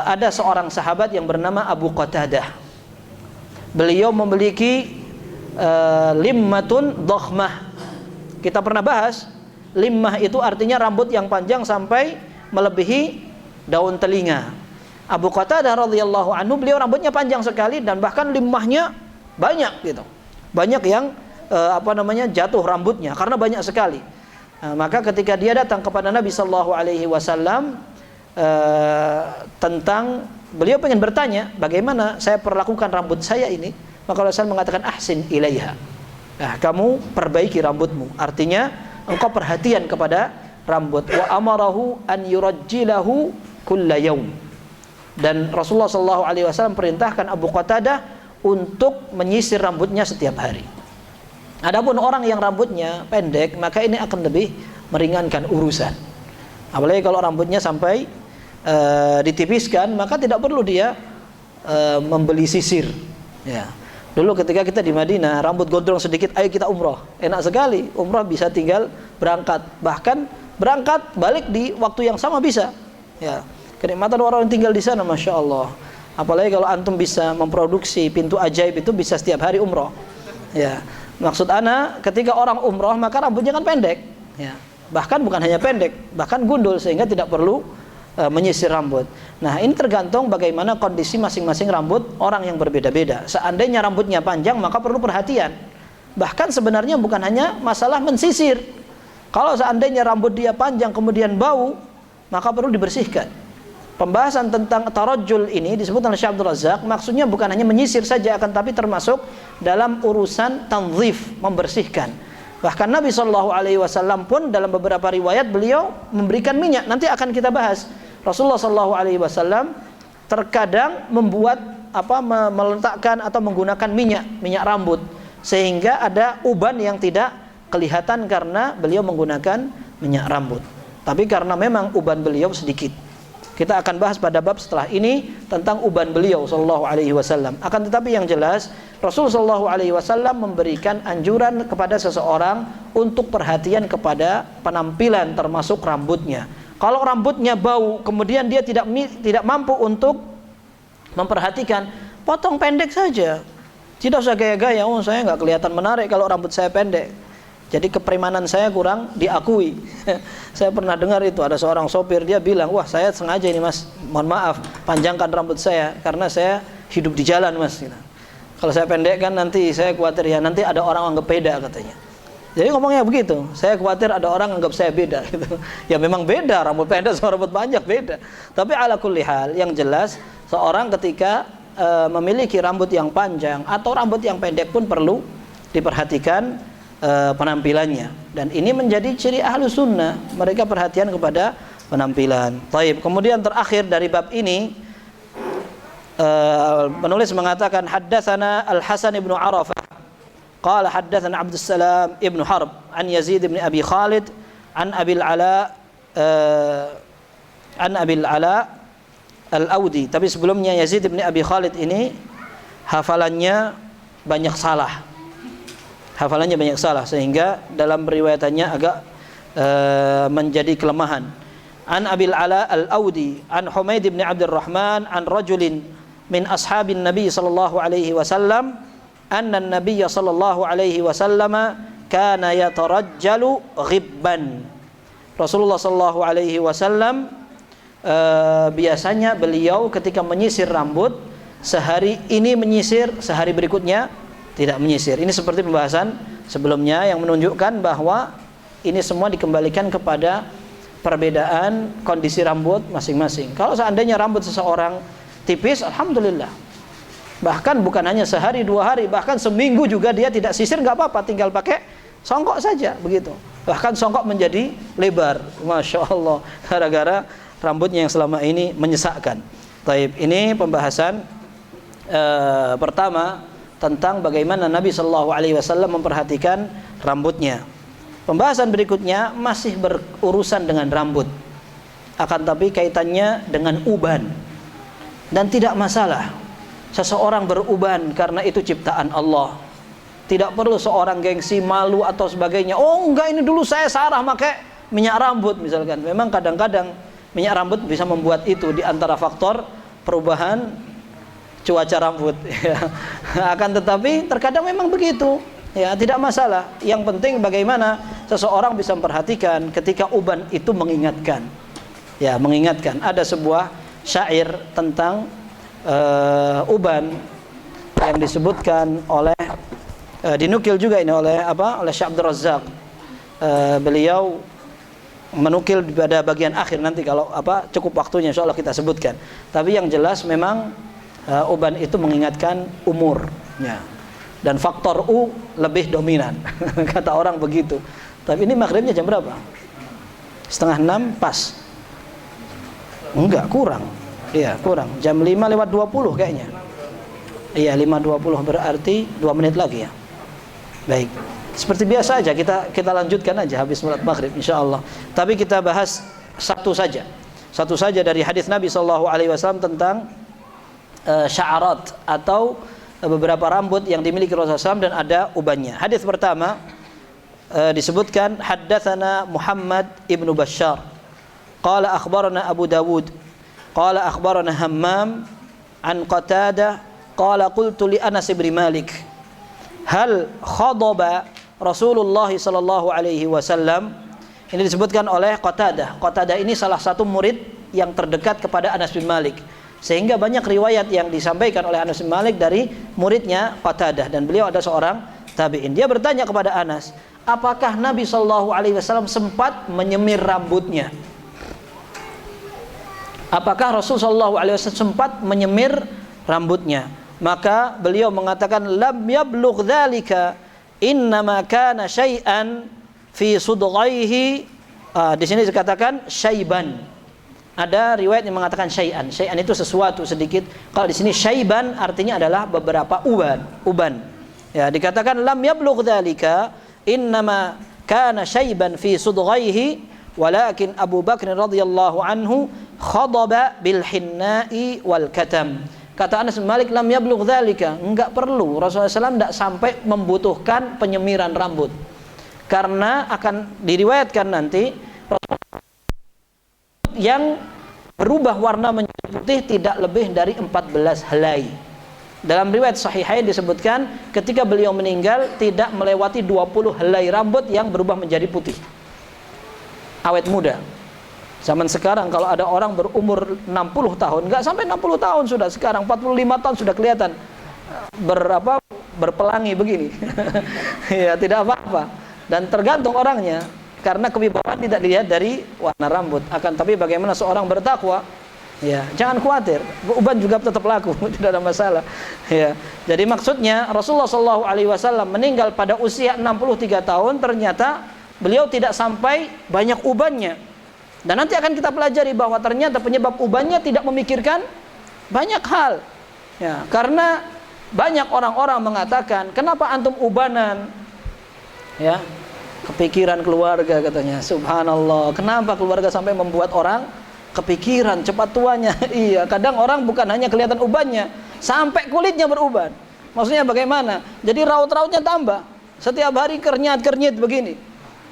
ada seorang sahabat yang bernama Abu Qatadah. Beliau memiliki limmatun dhakhmah. Kita pernah bahas, limmah itu artinya rambut yang panjang sampai melebihi daun telinga. Abu Qatadah radhiyallahu anhu, beliau rambutnya panjang sekali dan bahkan limmahnya banyak gitu. Banyak yang jatuh rambutnya karena banyak sekali. Maka ketika dia datang kepada Nabi sallallahu alaihi wasallam tentang, beliau ingin bertanya bagaimana saya perlakukan rambut saya ini, maka Rasul mengatakan ahsin ilaiha. Nah, kamu perbaiki rambutmu, artinya engkau perhatian kepada rambut. Wa amarahu an yurajjilahu kulla yaum. Dan Rasulullah sallallahu alaihi wasallam perintahkan Abu Qatadah untuk menyisir rambutnya setiap hari. Adapun orang yang rambutnya pendek, maka ini akan lebih meringankan urusan. Apalagi kalau rambutnya sampai ditipiskan, maka tidak perlu dia membeli sisir. Ya. Dulu ketika kita di Madinah, rambut gondrong sedikit, ayo kita umroh. Enak sekali, umroh bisa tinggal berangkat. Bahkan berangkat balik di waktu yang sama bisa. Ya. Kenikmatan orang yang tinggal di sana, masya Allah. Apalagi kalau antum bisa memproduksi pintu ajaib itu, bisa setiap hari umroh. Ya. Maksud ana, ketika orang umroh maka rambutnya kan pendek, ya. Bahkan bukan hanya pendek, bahkan gundul, sehingga tidak perlu menyisir rambut. Nah, ini tergantung bagaimana kondisi masing-masing rambut orang yang berbeda-beda. Seandainya rambutnya panjang, maka perlu perhatian. Bahkan sebenarnya bukan hanya masalah mensisir. Kalau seandainya rambut dia panjang kemudian bau, maka perlu dibersihkan. Pembahasan tentang tarajjul ini disebut oleh Syekh Abdul Razak, maksudnya bukan hanya menyisir saja, akan tapi termasuk dalam urusan tanzif, membersihkan. Bahkan Nabi SAW pun dalam beberapa riwayat beliau memberikan minyak. Nanti akan kita bahas. Rasulullah SAW terkadang meletakkan atau menggunakan minyak rambut. sehingga ada uban yang tidak kelihatan karena beliau menggunakan minyak rambut. Tapi karena memang uban beliau sedikit. Kita akan bahas pada bab setelah ini tentang uban beliau sallallahu alaihi wasallam. Akan tetapi yang jelas Rasul sallallahu alaihi wasallam memberikan anjuran kepada seseorang untuk perhatian kepada penampilan termasuk rambutnya. Kalau rambutnya bau kemudian dia tidak mampu untuk memperhatikan, potong pendek saja. Tidak usah gaya-gaya, oh saya nggak kelihatan menarik kalau rambut saya pendek. Jadi kepremanan saya kurang diakui. Saya pernah dengar itu ada seorang sopir, dia bilang, wah saya sengaja ini mas, mohon maaf, panjangkan rambut saya karena saya hidup di jalan mas. Kalau saya pendek kan nanti saya khawatir ya nanti ada orang anggap beda katanya. Jadi ngomongnya begitu, saya khawatir ada orang anggap saya beda. Gitu. Ya memang beda, rambut pendek sama rambut panjang beda. Tapi ala kulli hal, yang jelas seorang ketika memiliki rambut yang panjang atau rambut yang pendek pun perlu diperhatikan penampilannya, dan ini menjadi ciri ahlu sunnah, mereka perhatian kepada penampilan. Taib. Kemudian terakhir dari bab ini penulis mengatakan haddatsana Al-Hasan ibnu Arafah qala haddatsana Abdus Salam ibnu Harb an Yazid ibn Abi Khalid an Abil Ala Al-Audi. Tapi sebelumnya Yazid ibn Abi Khalid ini hafalannya banyak salah. Hafalannya banyak salah sehingga dalam riwayatannya agak menjadi kelemahan. An Abil Ala Al-Audi an Humaid bin Abdurrahman an rajulin min ashabin Nabi sallallahu alaihi wasallam anna an-nabiy sallallahu alaihi wasallam kana yatarajjalu ghibban. Rasulullah sallallahu alaihi wasallam biasanya beliau ketika menyisir rambut, sehari ini menyisir, sehari berikutnya tidak menyisir. Ini seperti pembahasan sebelumnya yang menunjukkan bahwa ini semua dikembalikan kepada perbedaan kondisi rambut masing-masing. Kalau seandainya rambut seseorang tipis, alhamdulillah. Bahkan bukan hanya sehari, 2 hari, bahkan seminggu juga dia tidak sisir, nggak apa-apa, tinggal pakai songkok saja begitu. Bahkan songkok menjadi lebar, masya Allah, gara-gara rambutnya yang selama ini menyesakkan. Taib. Ini pembahasan pertama tentang bagaimana Nabi Shallallahu Alaihi Wasallam memperhatikan rambutnya. Pembahasan berikutnya masih berurusan dengan rambut, akan tapi kaitannya dengan uban, dan tidak masalah seseorang beruban karena itu ciptaan Allah. Tidak perlu seorang gengsi, malu atau sebagainya. Oh enggak, ini dulu saya sarah pakai minyak rambut misalkan. Memang kadang-kadang minyak rambut bisa membuat itu di antara faktor perubahan cuaca rambut. Akan tetapi terkadang memang begitu. Ya, tidak masalah. Yang penting bagaimana seseorang bisa memperhatikan ketika uban itu mengingatkan. Ya, mengingatkan. Ada sebuah syair tentang uban yang disebutkan oleh dinukil juga ini oleh Syekh Abdul Razak. Beliau menukil pada bagian akhir, nanti kalau cukup waktunya insyaallah kita sebutkan. Tapi yang jelas memang uban itu mengingatkan umurnya, dan faktor U lebih dominan. Kata orang begitu. Tapi ini maghribnya jam berapa? 5:30 pas? Enggak, kurang. Iya, kurang. Jam 5:20 kayaknya. Iya, 5:20 berarti 2 menit lagi ya. Baik. Seperti biasa aja kita lanjutkan aja habis salat maghrib insyaallah. Tapi kita bahas satu saja dari hadis Nabi sallallahu alaihi wasallam tentang sya'arat atau beberapa rambut yang dimiliki Rasulullah SAW dan ada ubannya. Hadis pertama disebutkan haddatsana Muhammad ibnu Bashar qala akhbarana Abu Dawud qala akhbarana Hammam an Qatadah qala qultu li Anas bin Malik hal khadaba Rasulullah sallallahu alaihi wasallam. Ini disebutkan oleh Qatadah. Qatadah ini salah satu murid yang terdekat kepada Anas bin Malik, sehingga banyak riwayat yang disampaikan oleh Anas bin Malik dari muridnya Qatadah, dan beliau ada seorang tabi'in. Dia bertanya kepada Anas, apakah Nabi SAW sempat menyemir rambutnya? Apakah Rasul SAW sempat menyemir rambutnya? Maka beliau mengatakan, lam yablugh dzalika, innama kana syai'an fi sudghaihi. Di sini dikatakan syaiban. Ada riwayat yang mengatakan syai'an. Syai'an itu sesuatu sedikit. Kalau di sini syaiban artinya adalah beberapa uban. Ya, dikatakan lam yablugh dzalika innama kana syaiban fi sudghaihi walakin Abu Bakr radhiyallahu anhu khadaba bil hinna'i wal katam. Kata Anas bin Malik, lam yablugh dzalika, enggak perlu, Rasulullah SAW tidak sampai membutuhkan penyemiran rambut. Karena akan diriwayatkan nanti yang berubah warna menjadi putih tidak lebih dari 14 helai. Dalam riwayat Sahihain disebutkan ketika beliau meninggal tidak melewati 20 helai rambut yang berubah menjadi putih. Awet muda. Zaman sekarang kalau ada orang berumur 60 tahun, enggak sampai 60 tahun sudah, sekarang 45 tahun sudah kelihatan berpelangi begini. Ya, tidak apa-apa. Dan tergantung orangnya, karena kewibawaan tidak dilihat dari warna rambut. Akan tapi bagaimana seorang bertakwa, ya, jangan khawatir, uban juga tetap laku, tidak ada masalah. Ya. Jadi maksudnya Rasulullah SAW meninggal pada usia 63 tahun, ternyata beliau tidak sampai banyak ubannya. Dan nanti akan kita pelajari bahwa ternyata penyebab ubannya tidak memikirkan banyak hal. Ya, karena banyak orang-orang mengatakan, kenapa antum ubanan? Ya, kepikiran keluarga katanya. Subhanallah, kenapa keluarga sampai membuat orang kepikiran cepat tuanya? Iya, kadang orang bukan hanya kelihatan ubannya, sampai kulitnya beruban. Maksudnya bagaimana? Jadi raut-rautnya tambah. Setiap hari kernyat-kernyit begini.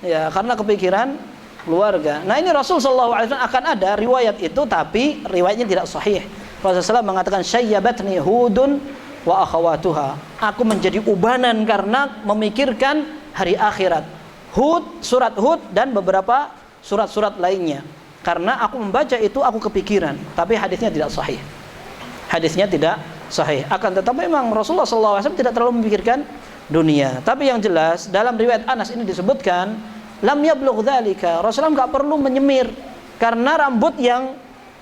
Ya, karena kepikiran keluarga. Nah, ini Rasul SAW akan ada riwayat itu, tapi riwayatnya tidak sahih. Rasulullah SAW mengatakan syayyabatni hudun wa akhawatuha. Aku menjadi ubanan karena memikirkan hari akhirat. Hud, surat Hud dan beberapa surat-surat lainnya. Karena aku membaca itu aku kepikiran, tapi hadisnya tidak sahih. Hadisnya tidak sahih. Akan tetapi memang Rasulullah SAW tidak terlalu memikirkan dunia. Tapi yang jelas dalam riwayat Anas ini disebutkan lam yablugh dzalika. Rasulullah enggak perlu menyemir karena rambut yang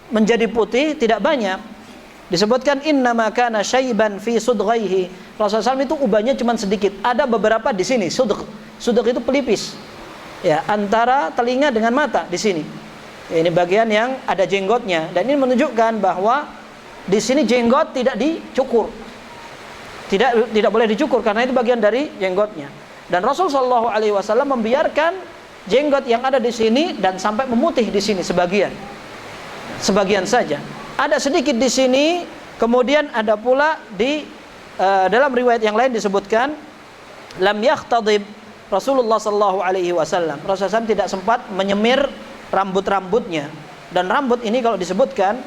menjadi putih tidak banyak. Disebutkan innama kana syaiban fi sudghaihi. Rasulullah SAW itu ubannya cuma sedikit. Ada beberapa di sini, sudgh. Sudgh itu pelipis. Ya, antara telinga dengan mata di sini. Ini bagian yang ada jenggotnya, dan ini menunjukkan bahwa di sini jenggot tidak dicukur. Tidak boleh dicukur karena itu bagian dari jenggotnya. Dan Rasulullah SAW membiarkan jenggot yang ada di sini dan sampai memutih di sini sebagian saja. Ada sedikit di sini, kemudian ada pula di dalam riwayat yang lain disebutkan lam yakhtadib Rasulullah SAW. Rasulullah SAW tidak sempat menyemir rambut-rambutnya. Dan rambut ini kalau disebutkan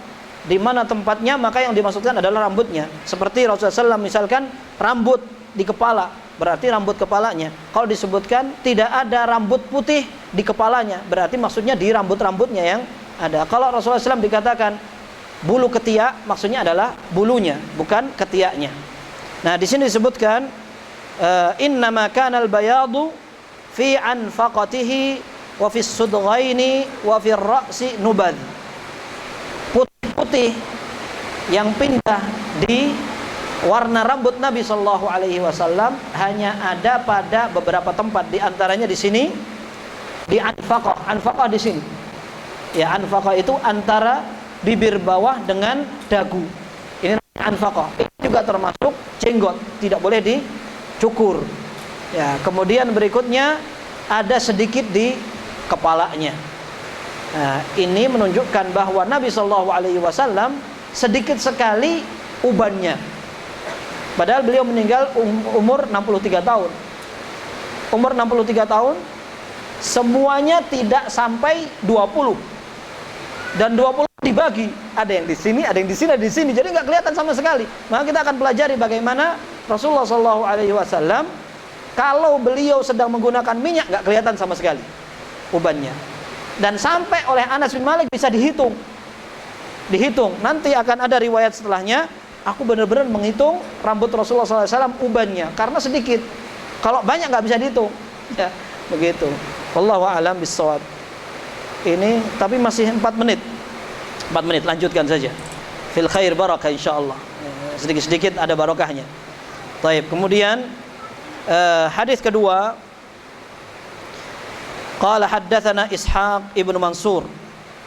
di mana tempatnya, maka yang dimaksudkan adalah rambutnya. Seperti Rasulullah SAW misalkan rambut di kepala, berarti rambut kepalanya. Kalau disebutkan tidak ada rambut putih di kepalanya, berarti maksudnya di rambut-rambutnya yang ada. Kalau Rasulullah SAW dikatakan bulu ketiak, maksudnya adalah bulunya, bukan ketiaknya. Nah, di sini disebutkan innama kanal bayadu fi anfaqatihi wa fi sudghaini wa fi ra'si nubad. Putih-putih yang pindah di warna rambut Nabi SAW hanya ada pada beberapa tempat, di antaranya di sini, di anfaqah. Anfaqah di sini. Ya, anfaqah itu antara bibir bawah dengan dagu. Ini anfaqah. Ini juga termasuk jenggot, tidak boleh dicukur. Ya, kemudian berikutnya ada sedikit di kepalanya. Nah, ini menunjukkan bahwa Nabi SAW sedikit sekali ubannya. Padahal beliau meninggal umur 63 tahun. Umur 63 tahun, semuanya tidak sampai 20. Dan 20 dibagi, ada yang di sini, ada yang di sini, ada di sini. Jadi nggak kelihatan sama sekali. Maka kita akan pelajari bagaimana Rasulullah SAW kalau beliau sedang menggunakan minyak nggak kelihatan sama sekali ubannya. Dan sampai oleh Anas bin Malik bisa dihitung. Nanti akan ada riwayat setelahnya. Aku benar-benar menghitung rambut Rasulullah SAW ubannya, karena sedikit. Kalau banyak nggak bisa dihitung. Ya, begitu. Wallahu a'lam bissawab. Ini tapi masih 4 menit. 4 menit, lanjutkan saja. Fil khair barakah insyaallah. Sedikit-sedikit ada barokahnya. Baik, kemudian hadis kedua, qala haddatsana Ishaq ibn Mansur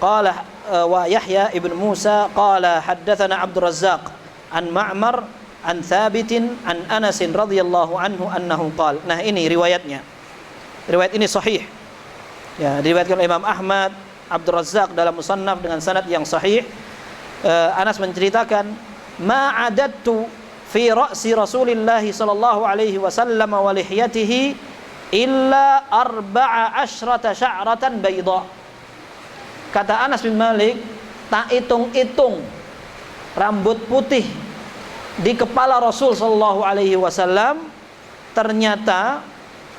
qala wa Yahya ibn Musa qala haddatsana Abdul Razzaq an Ma'mar an Thabitin an Anas radhiyallahu anhu annahu qala. Nah, ini riwayatnya. Riwayat ini sahih. Ya, diriwayatkan oleh Imam Ahmad, Abdul Razzaq dalam Musannaf dengan sanad yang sahih. Anas menceritakan, "Ma adattu fi ra'si Rasulillah sallallahu alaihi wasallam wa lihyatihi illa 14 sya'ratan bayda." Kata Anas bin Malik, tak hitung-hitung rambut putih di kepala Rasul sallallahu alaihi wasallam, ternyata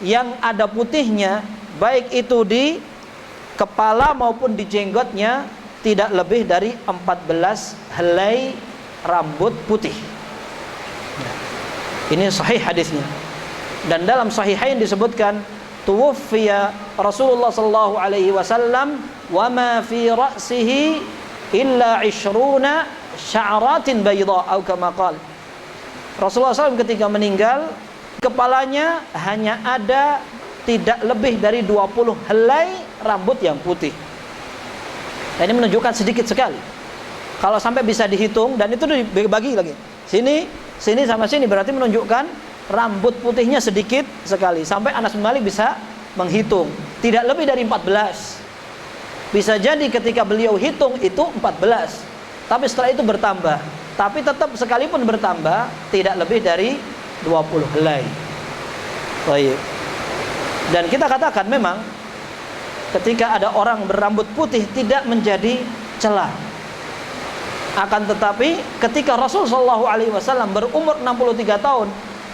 yang ada putihnya baik itu di kepala maupun di jenggotnya tidak lebih dari 14 helai rambut putih. Ini sahih hadisnya. Dan dalam sahihain disebutkan, tuwfiya Rasulullah sallallahu alaihi wasallam wa ma fi ra'sihi illa 20 sya'ratin bayda atau kama qala. Rasulullah SAW ketika meninggal, kepalanya hanya ada tidak lebih dari 20 helai rambut yang putih. Nah, ini menunjukkan sedikit sekali. Kalau sampai bisa dihitung, dan itu dibagi lagi. Sini sama sini, berarti menunjukkan rambut putihnya sedikit sekali. Sampai Anas bin Malik bisa menghitung. Tidak lebih dari 14. Bisa jadi ketika beliau hitung itu 14. Tapi setelah itu bertambah. Tapi tetap sekalipun bertambah, tidak lebih dari 20 helai. Baik. Dan kita katakan memang ketika ada orang berambut putih tidak menjadi celah. Akan tetapi ketika Rasul sallallahu alaihi wasallam berumur 63 tahun,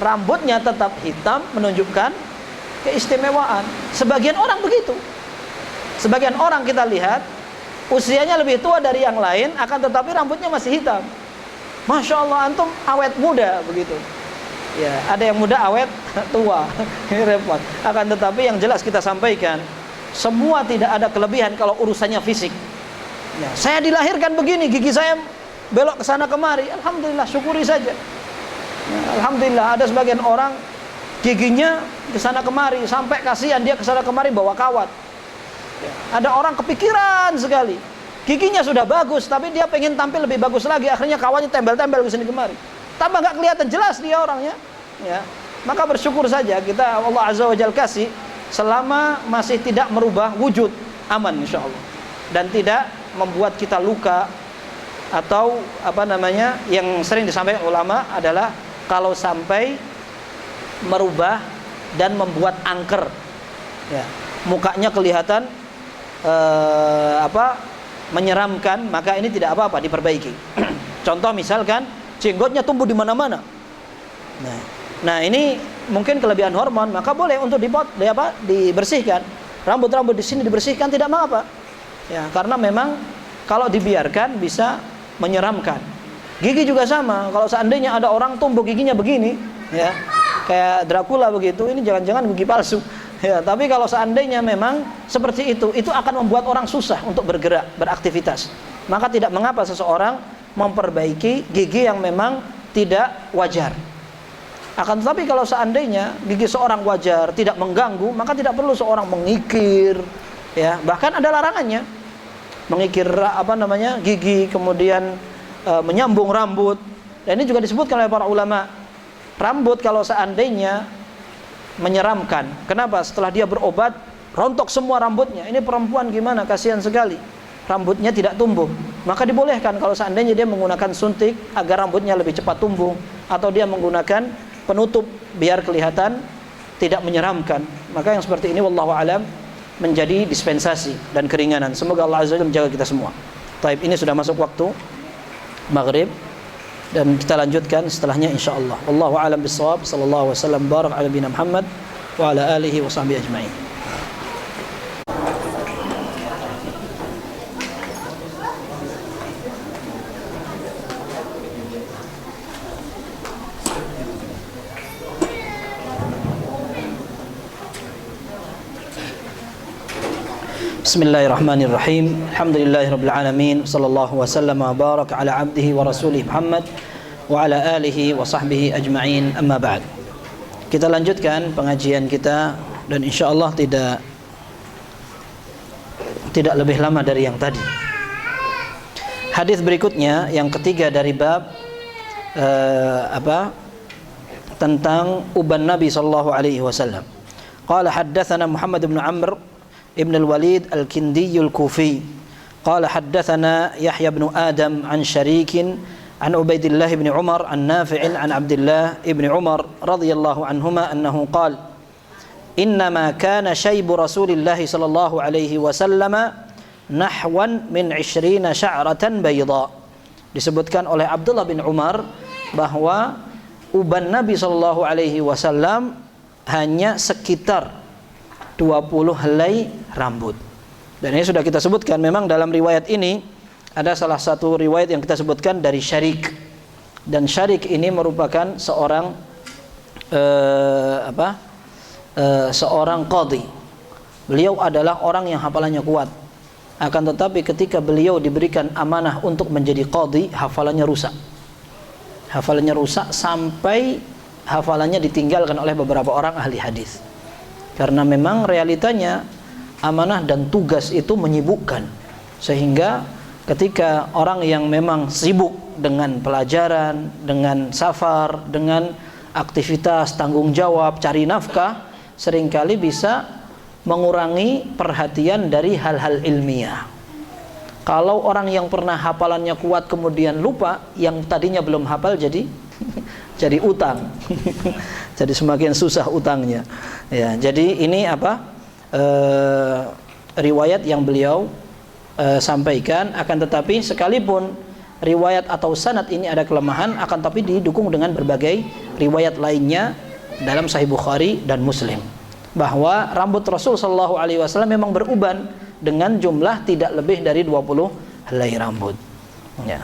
rambutnya tetap hitam, menunjukkan keistimewaan. Sebagian orang begitu. Sebagian orang kita lihat usianya lebih tua dari yang lain, akan tetapi rambutnya masih hitam. Masya Allah, antum awet muda begitu. Ya, ada yang muda awet tua. Ini repot. Akan tetapi yang jelas kita sampaikan, semua tidak ada kelebihan kalau urusannya fisik. Ya, saya dilahirkan begini, gigi saya belok ke sana kemari. Alhamdulillah, syukuri saja. Ya, alhamdulillah, ada sebagian orang giginya ke sana kemari, sampai kasihan dia ke sana kemari bawa kawat. Ya, ada orang kepikiran sekali. Giginya sudah bagus, tapi dia pengen tampil lebih bagus lagi. Akhirnya kawatnya tembel-tembel ke sini kemari. Tambah nggak kelihatan jelas dia orangnya. Ya, maka bersyukur saja kita, Allah Azza wa Jalla kasih selama masih tidak merubah wujud, aman insyaallah, dan tidak membuat kita luka. Atau yang sering disampaikan ulama adalah kalau sampai merubah dan membuat angker, ya, mukanya kelihatan menyeramkan, maka ini tidak apa-apa, diperbaiki. Contoh misalkan jenggotnya tumbuh di mana-mana. Nah, ini mungkin kelebihan hormon, maka boleh untuk dibersihkan. Rambut-rambut di sini dibersihkan, tidak mengapa. Ya, karena memang kalau dibiarkan bisa menyeramkan. Gigi juga sama. Kalau seandainya ada orang tumbuh giginya begini, ya, kayak Dracula begitu, ini jangan-jangan gigi palsu. Ya, tapi kalau seandainya memang seperti itu akan membuat orang susah untuk bergerak, beraktivitas. Maka tidak mengapa seseorang memperbaiki gigi yang memang tidak wajar. Akan tetapi kalau seandainya gigi seorang wajar, tidak mengganggu, maka tidak perlu seorang mengikir, ya. Bahkan ada larangannya. Mengikir gigi, kemudian menyambung rambut. Dan ini juga disebutkan oleh para ulama. Rambut kalau seandainya menyeramkan. Kenapa? Setelah dia berobat, rontok semua rambutnya. Ini perempuan gimana? Kasihan sekali. Rambutnya tidak tumbuh. Maka dibolehkan kalau seandainya dia menggunakan suntik agar rambutnya lebih cepat tumbuh, atau dia menggunakan penutup biar kelihatan tidak menyeramkan. Maka yang seperti ini wallahu alam menjadi dispensasi dan keringanan. Semoga Allah Azza wa Jalla menjaga kita semua. Taib, ini sudah masuk waktu maghrib dan kita lanjutkan setelahnya insyaallah. Wallahu a'lam bissawab. Sallallahu wasallam barak ala nabiyina Muhammad wa ala alihi wa sahbihi ajma'in. Bismillahirrahmanirrahim. Alhamdulillahirabbil alamin. Sallallahu wasallam wa baraka ala abdihi wa rasulih Muhammad wa ala alihi wa sahbihi ajma'in. Amma ba'd. Kita lanjutkan pengajian kita dan insyaallah tidak lebih lama dari yang tadi. Hadis berikutnya yang ketiga dari bab tentang uban Nabi sallallahu alaihi wasallam. Qala haddatsana Muhammad bin Amr ibn al-Walid al-Kindi al-Kufi. Qala haddatsana Yahya bin Adam an Syarikin an Ubaidillah bin Umar an Nafi' an Abdullah ibn Umar radhiyallahu anhuma annahu qala innama kana syaibu Rasulillah sallallahu alaihi wasallam nahwan min 20 sya'ratan bayda. Disebutkan oleh Abdullah bin Umar bahwa uban Nabi sallallahu alaihi wasallam hanya sekitar 20 helai rambut. Dan ini sudah kita sebutkan, memang dalam riwayat ini ada salah satu riwayat yang kita sebutkan dari Syarik. Dan Syarik ini merupakan seorang seorang qadhi. Beliau adalah orang yang hafalannya kuat. Akan tetapi ketika beliau diberikan amanah untuk menjadi qadhi, hafalannya rusak. Hafalannya rusak sampai hafalannya ditinggalkan oleh beberapa orang ahli hadis. Karena memang realitanya amanah dan tugas itu menyibukkan. Sehingga ketika orang yang memang sibuk dengan pelajaran, dengan safar, dengan aktivitas tanggung jawab, cari nafkah, seringkali bisa mengurangi perhatian dari hal-hal ilmiah. Kalau orang yang pernah hafalannya kuat kemudian lupa, yang tadinya belum hafal jadi utang. Jadi semakin susah utangnya. Ya, jadi ini riwayat yang beliau sampaikan. Akan tetapi sekalipun riwayat atau sanad ini ada kelemahan, akan tapi didukung dengan berbagai riwayat lainnya dalam Sahih Bukhari dan Muslim, bahwa rambut Rasul sallallahu alaihi wasallam memang beruban dengan jumlah tidak lebih dari 20 helai rambut. Ya.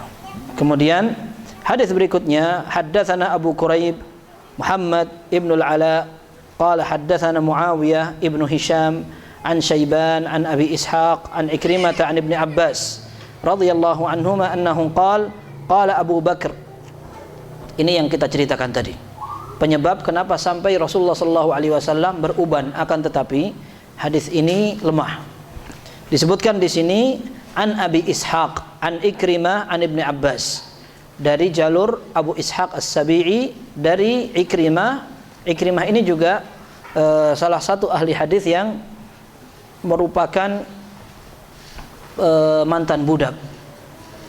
Kemudian hadis berikutnya, haddatsana Abu Quraib Muhammad ibn al-Ala qala haddatsana Muawiyah ibn Hisham an Syaiban an Abi Ishaq an Ikrimah an Ibn Abbas radhiyallahu anhuma annahu qala Abu Bakar. Ini yang kita ceritakan tadi, penyebab kenapa sampai Rasulullah sallallahu alaihi wasallam beruban. Akan tetapi hadis ini lemah. Disebutkan di sini an Abi Ishaq an Ikrimah an Ibn Abbas, dari jalur Abu Ishaq As-Sabi'i dari Ikrimah. Ikrimah ini juga salah satu ahli hadis yang merupakan mantan budak.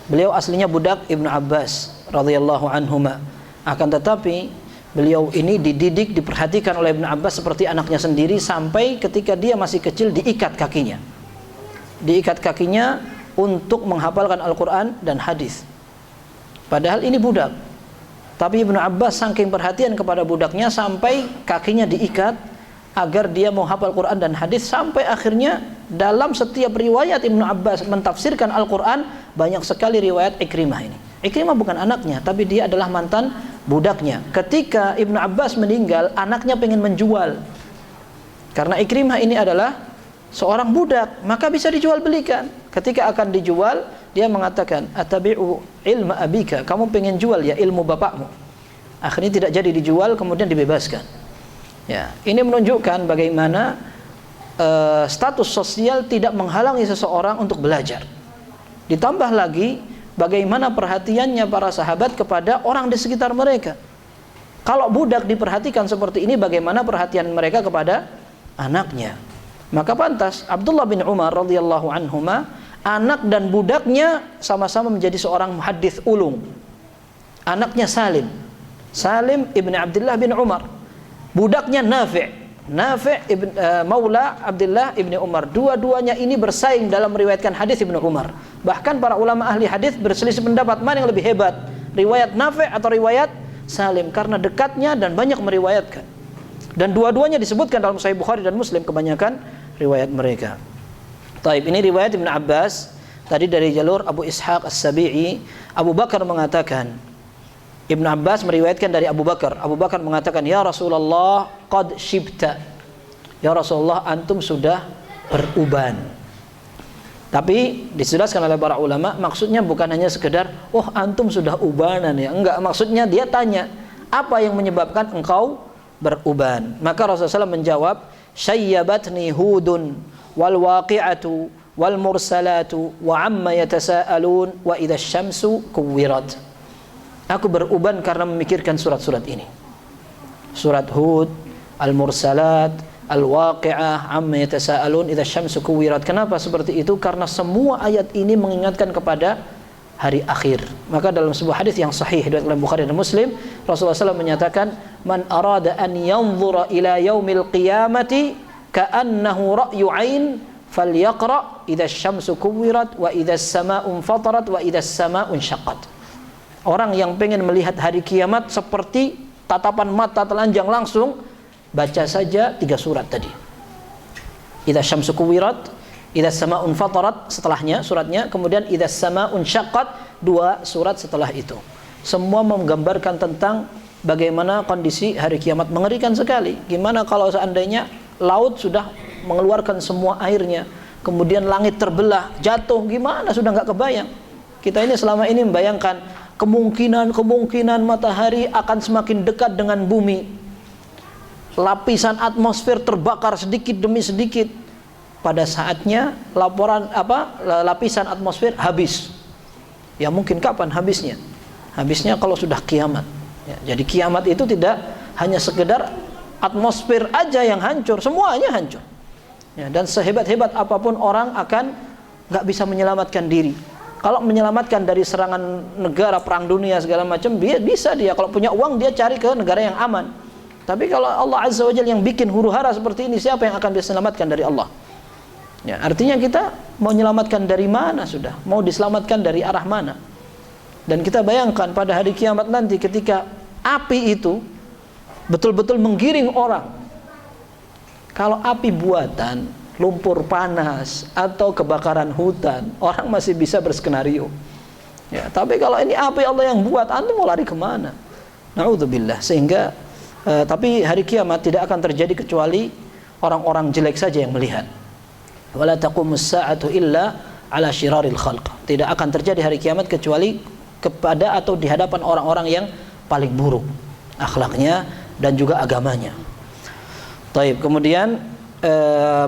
Beliau aslinya budak Ibnu Abbas radhiyallahu anhuma. Akan tetapi beliau ini dididik, diperhatikan oleh Ibnu Abbas seperti anaknya sendiri, sampai ketika dia masih kecil diikat kakinya. Diikat kakinya untuk menghafalkan Al-Quran dan hadis. Padahal ini budak. Tapi Ibnu Abbas saking perhatian kepada budaknya sampai kakinya diikat agar dia mau hafal Quran dan hadis, sampai akhirnya dalam setiap riwayat Ibnu Abbas mentafsirkan Al-Quran banyak sekali riwayat Ikrimah ini. Ikrimah bukan anaknya, tapi dia adalah mantan budaknya. Ketika Ibnu Abbas meninggal, anaknya pengen menjual. Karena Ikrimah ini adalah seorang budak, maka bisa dijual belikan. Ketika akan dijual, dia mengatakan, atabi'u ilma abika, kamu pengen jual ya ilmu bapakmu. Akhirnya tidak jadi dijual, kemudian dibebaskan. Ya, ini menunjukkan bagaimana status sosial tidak menghalangi seseorang untuk belajar. Ditambah lagi bagaimana perhatiannya para sahabat kepada orang di sekitar mereka. Kalau budak diperhatikan seperti ini, bagaimana perhatian mereka kepada anaknya? Maka pantas Abdullah bin Umar radhiyallahu anhuma, anak dan budaknya sama-sama menjadi seorang muhaddits ulung. Anaknya Salim ibn Abdullah bin Umar, budaknya Nafi' Maula Abdullah ibn Umar. Dua-duanya ini bersaing dalam meriwayatkan hadis Ibnu Umar. Bahkan para ulama ahli hadis berselisih pendapat mana yang lebih hebat, riwayat Nafi' atau riwayat Salim, karena dekatnya dan banyak meriwayatkan. Dan dua-duanya disebutkan dalam Sahih Bukhari dan Muslim, kebanyakan riwayat mereka. Taib, ini riwayat Ibnu Abbas tadi dari jalur Abu Ishaq As-Sabi'i. Abu Bakar mengatakan, Ibnu Abbas meriwayatkan dari Abu Bakar. Abu Bakar mengatakan, ya Rasulullah, qad shibta. Ya Rasulullah, antum sudah beruban. Tapi dijelaskan oleh para ulama, maksudnya bukan hanya sekedar, oh antum sudah ubanan ya. Enggak, maksudnya dia tanya, apa yang menyebabkan engkau beruban? Maka Rasulullah SAW menjawab, syayyabatni hudun wal waqi'atu wal mursalatu wa amma yatasaalun wa idza syamsu kuwirat. Aku beruban karena memikirkan surat-surat ini. Surat Hud, Al-Mursalat, Al-Waqi'ah, Amma yatasaalun, idza syamsu kuwirat. Kenapa seperti itu? Karena semua ayat ini mengingatkan kepada hari akhir. Maka dalam sebuah hadis yang sahih riwayat Bukhari dan Muslim, Rasulullah SAW menyatakan, "Man arada an yanzura ila yaumil qiyamati ka'annahu ra'yu 'ain falyaqra idza syamsu kuwirat wa idza as-samaa'u fatarat wa idza as-samaa'u syaqqat." Orang yang pengen melihat hari kiamat seperti tatapan mata telanjang langsung, baca saja 3 surat tadi. Idza syamsu kuwirat, idza as-samaa'u fatarat setelahnya suratnya, kemudian idza as-samaa'u syaqqat 2 surat setelah itu. Semua menggambarkan tentang bagaimana kondisi hari kiamat. Mengerikan sekali. Gimana kalau seandainya laut sudah mengeluarkan semua airnya, kemudian langit terbelah, jatuh, gimana? Sudah nggak kebayang. Kita ini selama ini membayangkan kemungkinan matahari akan semakin dekat dengan bumi. Lapisan atmosfer terbakar sedikit demi sedikit. Pada saatnya lapisan atmosfer habis. Ya mungkin kapan habisnya? Habisnya kalau sudah kiamat. Ya, jadi kiamat itu tidak hanya sekedar atmosfer aja yang hancur, semuanya hancur. Ya, dan sehebat-hebat apapun orang akan nggak bisa menyelamatkan diri. Kalau menyelamatkan dari serangan negara, perang dunia segala macam, bisa dia. Kalau punya uang dia cari ke negara yang aman. Tapi kalau Allah Azza wa Jalla yang bikin huru-hara seperti ini, siapa yang akan bisa selamatkan dari Allah? Ya, artinya kita mau menyelamatkan dari mana sudah? Mau diselamatkan dari arah mana? Dan kita bayangkan pada hari kiamat nanti ketika api itu betul-betul menggiring orang. Kalau api buatan, lumpur panas atau kebakaran hutan, orang masih bisa berskenario. Ya, tapi kalau ini api Allah yang buat, antum mau lari kemana? Na'udzubillah. Sehingga tapi hari kiamat tidak akan terjadi kecuali orang-orang jelek saja yang melihat. Wala taqumus sa'atu illa ala syiraril khalq. Tidak akan terjadi hari kiamat kecuali kepada atau di hadapan orang-orang yang paling buruk akhlaknya dan juga agamanya. Taib. Kemudian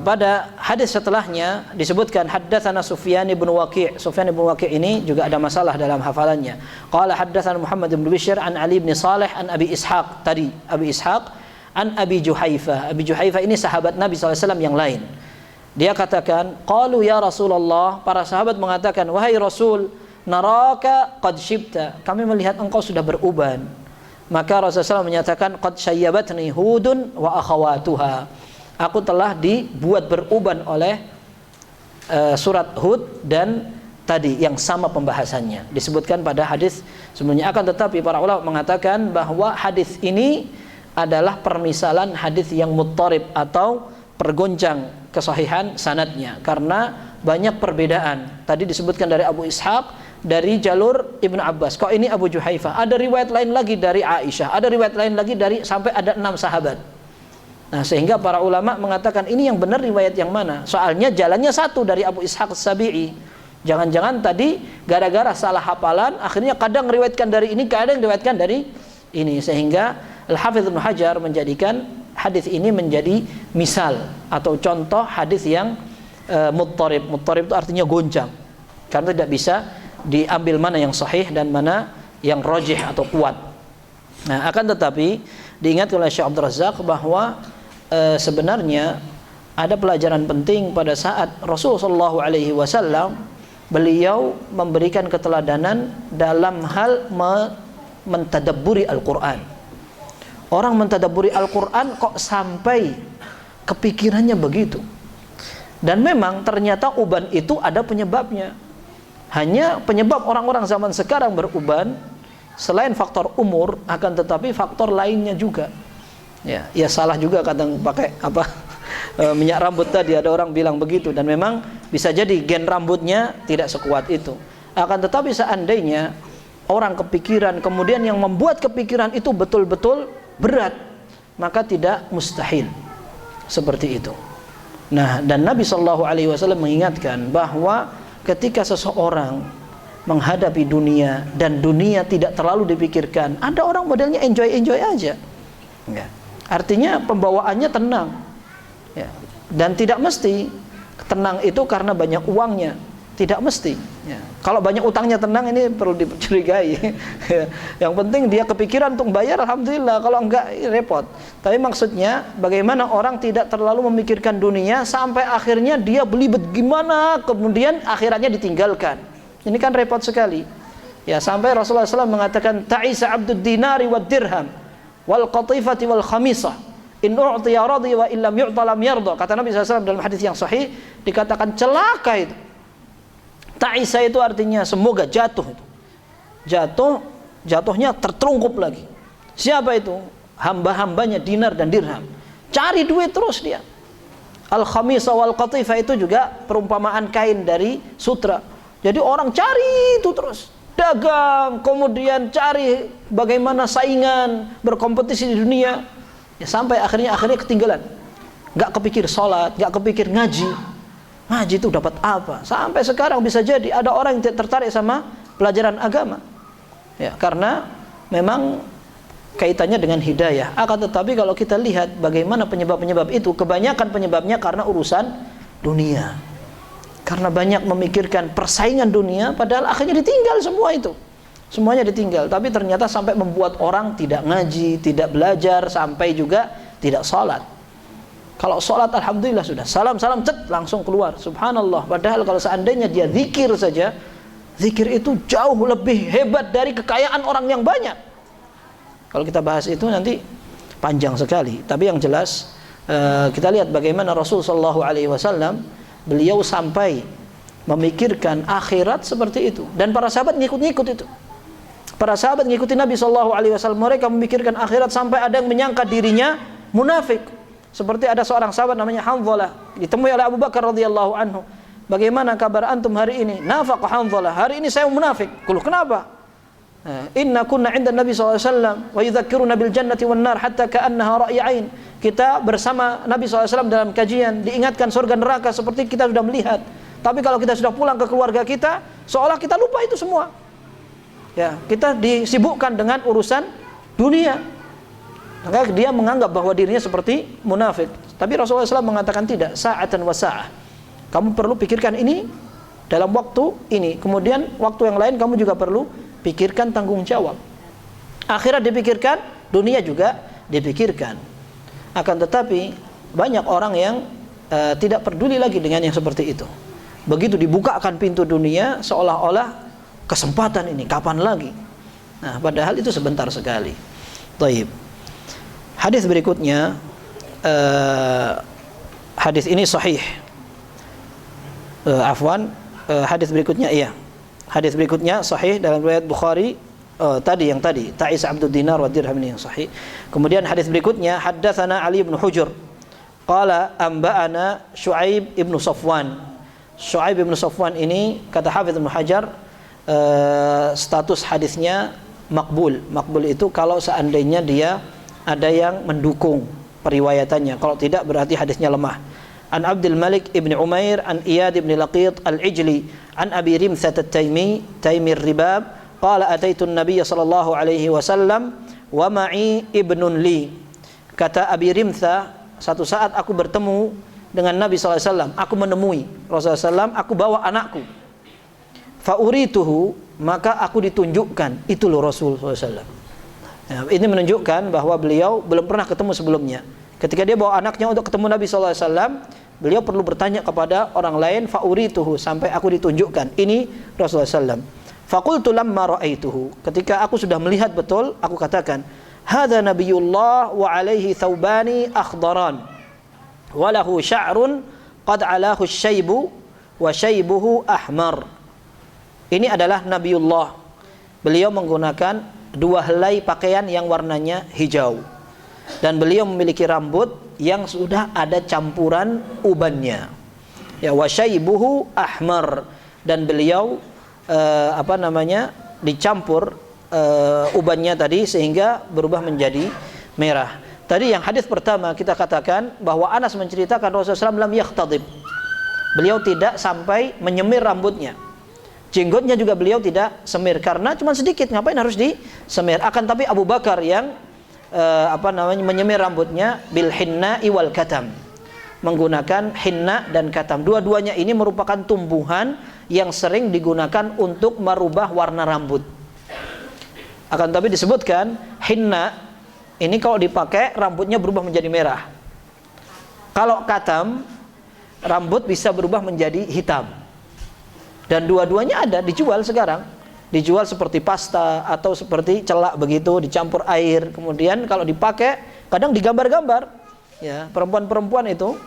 pada hadis setelahnya disebutkan haddatsana Sufyan bin Waqi'. Sufyan bin Waqi' ini juga ada masalah dalam hafalannya. Qala haddatsana Muhammad bin Bishr an Ali bin Salih an Abi Ishaq. Tadi Abi Ishaq an Abi Juhaifah. Abi Juhaifah ini sahabat Nabi SAW yang lain. Dia katakan, qalu ya Rasulullah, para sahabat mengatakan, wahai Rasul, naraka qad syibta, kami melihat engkau sudah beruban. Maka Rasulullah SAW menyatakan, qad syayyabatni Hudun wa akhawatuha, aku telah dibuat beruban oleh surat Hud dan tadi yang sama pembahasannya disebutkan pada hadis sebelumnya. Akan tetapi para ulama mengatakan bahwa hadis ini adalah permisalan hadis yang muttarib atau pergoncang kesahihan sanadnya karena banyak perbedaan. Tadi disebutkan dari Abu Ishaq, dari jalur Ibnu Abbas. Kok ini Abu Juhaifah? Ada riwayat lain lagi dari Aisyah, ada riwayat lain lagi dari sampai ada 6 sahabat. Nah, sehingga para ulama mengatakan ini yang benar riwayat yang mana? Soalnya jalannya satu dari Abu Ishaq As-Sabi'i. Jangan-jangan tadi gara-gara salah hafalan akhirnya kadang riwayatkan dari ini, kadang riwayatkan dari ini, sehingga Al-Hafidz Ibnu Hajar menjadikan hadis ini menjadi misal atau contoh hadis yang muttarib. Muttarib itu artinya goncang. Karena tidak bisa diambil mana yang sahih dan mana yang rajih atau kuat. Nah, akan tetapi diingatkan oleh Syekh Abdul Razak bahwa sebenarnya ada pelajaran penting pada saat Rasulullah SAW beliau memberikan keteladanan dalam hal mentadabburi Al-Quran. Orang mentadabburi Al-Quran kok sampai kepikirannya begitu. Dan memang ternyata uban itu ada penyebabnya. Hanya penyebab orang-orang zaman sekarang beruban selain faktor umur, akan tetapi faktor lainnya juga. Ya salah juga kadang pakai minyak rambut tadi, ada orang bilang begitu, dan memang bisa jadi gen rambutnya tidak sekuat itu. Akan tetapi seandainya orang kepikiran, kemudian yang membuat kepikiran itu betul-betul berat, maka tidak mustahil seperti itu. Nah, dan Nabi SAW mengingatkan bahwa ketika seseorang menghadapi dunia dan dunia tidak terlalu dipikirkan, ada orang modelnya enjoy aja. Ya. Artinya pembawaannya tenang. Ya. Dan tidak mesti tenang itu karena banyak uangnya. Tidak mesti. Ya. Kalau banyak utangnya tenang, ini perlu dicurigai. Yang penting dia kepikiran untuk bayar, alhamdulillah. Kalau enggak, repot. Tapi maksudnya, bagaimana orang tidak terlalu memikirkan dunia sampai akhirnya dia beli bagaimana, kemudian akhiratnya ditinggalkan. Ini kan repot sekali. Ya, sampai Rasulullah SAW mengatakan, ta'isa abdud dinari wad dirham wal qatifati wal khamisah. In u'tiya radhi wa illam yu'ta lam yarda. Kata Nabi SAW dalam hadis yang sahih, dikatakan celaka itu. Ta'isa itu artinya semoga jatuh itu. Jatuhnya terterungkup lagi. Siapa itu? Hamba-hambanya dinar dan dirham. Cari duit terus dia. Al-khamisah wal qatifah itu juga perumpamaan kain dari sutra. Jadi orang cari itu terus. Dagang, kemudian cari bagaimana saingan, berkompetisi di dunia. Ya, sampai akhirnya ketinggalan. Gak kepikir sholat, gak kepikir ngaji. Ngaji itu dapat apa? Sampai sekarang bisa jadi ada orang yang tertarik sama pelajaran agama. Ya, karena memang kaitannya dengan hidayah. Akan tetapi kalau kita lihat bagaimana penyebab-penyebab itu, kebanyakan penyebabnya karena urusan dunia. Karena banyak memikirkan persaingan dunia, padahal akhirnya ditinggal semua itu. Semuanya ditinggal, tapi ternyata sampai membuat orang tidak ngaji, tidak belajar, sampai juga tidak sholat. Kalau sholat alhamdulillah sudah salam cet langsung keluar, subhanallah. Padahal kalau seandainya dia zikir saja, zikir itu jauh lebih hebat dari kekayaan orang yang banyak. Kalau kita bahas itu nanti panjang sekali. Tapi yang jelas kita lihat bagaimana Rasul Shallallahu Alaihi Wasallam beliau sampai memikirkan akhirat seperti itu, dan para sahabat ngikut-ngikut itu. Para sahabat ngikuti Nabi Shallallahu Alaihi Wasallam, mereka memikirkan akhirat sampai ada yang menyangka dirinya munafik. Seperti ada seorang sahabat namanya Hanzalah, ditemui oleh Abu Bakar radhiyallahu anhu. Bagaimana kabar antum hari ini? Nafaq Hanzalah, hari ini saya munafik. Kulo kenapa? Inna kunna 'inda Nabi sallallahu alaihi wasallam wa yudzakkiruna bil jannati wan nar hatta ka'annaha ra'y 'ain. Kita bersama Nabi sallallahu alaihi wasallam dalam kajian, diingatkan surga neraka seperti kita sudah melihat. Tapi kalau kita sudah pulang ke keluarga kita, seolah kita lupa itu semua. Ya, kita disibukkan dengan urusan dunia. Maka dia menganggap bahwa dirinya seperti munafik. Tapi Rasulullah SAW mengatakan tidak, sa'atan wa sa'ah. Kamu perlu pikirkan ini dalam waktu ini. Kemudian waktu yang lain kamu juga perlu pikirkan tanggung jawab. Akhirat dipikirkan, dunia juga dipikirkan. Akan tetapi banyak orang yang tidak peduli lagi dengan yang seperti itu. Begitu dibukakan pintu dunia, seolah-olah kesempatan ini kapan lagi. Nah, padahal itu sebentar sekali. Taib. Hadis berikutnya, hadis ini sahih. Hadis berikutnya hadis berikutnya sahih dalam riwayat Bukhari. Yang tadi Ta'is Abdud Dinar wa Dirham ini yang sahih. Kemudian hadis berikutnya, haddatsana Ali bin Hujr qala anba'ana Syuaib ibn Safwan. Syuaib ibn Safwan ini kata Hafidz Ibnu Hajar status hadisnya makbul. Makbul itu kalau seandainya dia ada yang mendukung periwayatannya. Kalau tidak berarti hadisnya lemah. An Abdul Malik ibn Umair an Iyad ibn Laqit al-Ijli an Abi Rimthat at-Taimi Taimi ar-Ribab qala ataitu an-nabiy sallallahu alaihi wasallam wa ma'i ibnun li. Kata Abi Rimtha, satu saat aku bertemu dengan Nabi sallallahu alaihi wasallam, aku menemui Rasulullah sallallahu, aku bawa anakku. Fa urituhu, maka aku ditunjukkan, itu loh Rasul sallallahu alaihi wasallam. Ya, ini menunjukkan bahwa beliau belum pernah ketemu sebelumnya. Ketika dia bawa anaknya untuk ketemu Nabi sallallahu alaihi wasallam, beliau perlu bertanya kepada orang lain, fa urituhu, sampai aku ditunjukkan, ini Rasulullah sallallahu alaihi wasallam. Faqultu lamma ra'aituhu, ketika aku sudah melihat betul, aku katakan, hadza nabiyullah wa alaihi thawbani akhdaran wa lahu sya'run qad alahu syaibu wa syaibuhu ahmar. Ini adalah Nabiullah. Beliau menggunakan dua helai pakaian yang warnanya hijau, dan beliau memiliki rambut yang sudah ada campuran ubannya. Ya, wa syaibuhu ahmar, dan beliau dicampur ubannya tadi sehingga berubah menjadi merah. Tadi yang hadis pertama kita katakan bahwa Anas menceritakan Rasulullah SAW lam yakhtadib. Beliau tidak sampai menyemir rambutnya. Jenggotnya juga beliau tidak semir karena cuma sedikit, ngapain harus disemir. Akan tapi Abu Bakar yang menyemir rambutnya bil hinna wal katam, menggunakan hinna dan katam. Dua-duanya ini merupakan tumbuhan yang sering digunakan untuk merubah warna rambut. Akan tapi disebutkan hinna ini kalau dipakai rambutnya berubah menjadi merah. Kalau katam, rambut bisa berubah menjadi hitam. Dan dua-duanya ada, dijual sekarang. Dijual seperti pasta atau seperti celak begitu, dicampur air. Kemudian kalau dipakai, kadang digambar-gambar. Ya, perempuan-perempuan itu,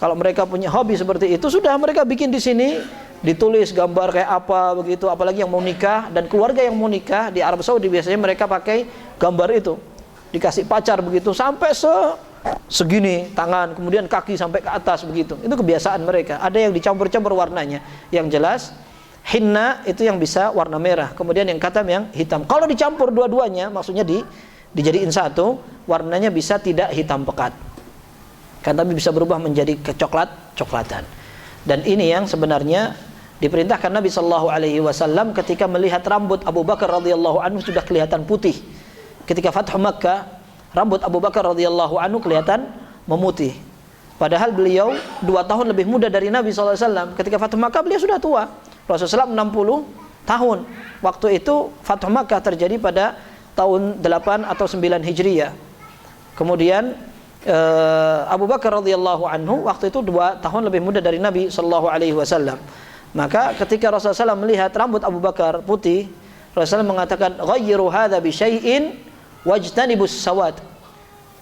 kalau mereka punya hobi seperti itu, sudah mereka bikin di sini, ditulis gambar kayak apa begitu. Apalagi yang mau nikah dan keluarga yang mau nikah di Arab Saudi biasanya mereka pakai gambar itu. Dikasih pacar begitu sampai segini tangan, kemudian kaki sampai ke atas begitu. Itu kebiasaan mereka. Ada yang dicampur-campur warnanya. Yang jelas hinna itu yang bisa warna merah, kemudian yang katam yang hitam. Kalau dicampur dua-duanya, maksudnya dijadiin satu, warnanya bisa tidak hitam pekat, kan, tapi bisa berubah menjadi kecoklat-coklatan. Dan ini yang sebenarnya diperintahkan Nabi Shallallahu Alaihi Wasallam ketika melihat rambut Abu Bakar radhiyallahu anhu sudah kelihatan putih. Ketika Fathu Makkah, rambut Abu Bakar radhiyallahu anhu kelihatan memutih. Padahal beliau 2 tahun lebih muda dari Nabi SAW. Ketika Fathu Makkah beliau sudah tua. Rasulullah SAW 60 tahun. Waktu itu Fathu Makkah terjadi pada tahun 8 atau 9 Hijriyah. Kemudian Abu Bakar radhiyallahu anhu waktu itu 2 tahun lebih muda dari Nabi SAW. Maka ketika Rasulullah SAW melihat rambut Abu Bakar putih, Rasulullah mengatakan ghayyiru hadza bi syai'in wajtanibus sawad.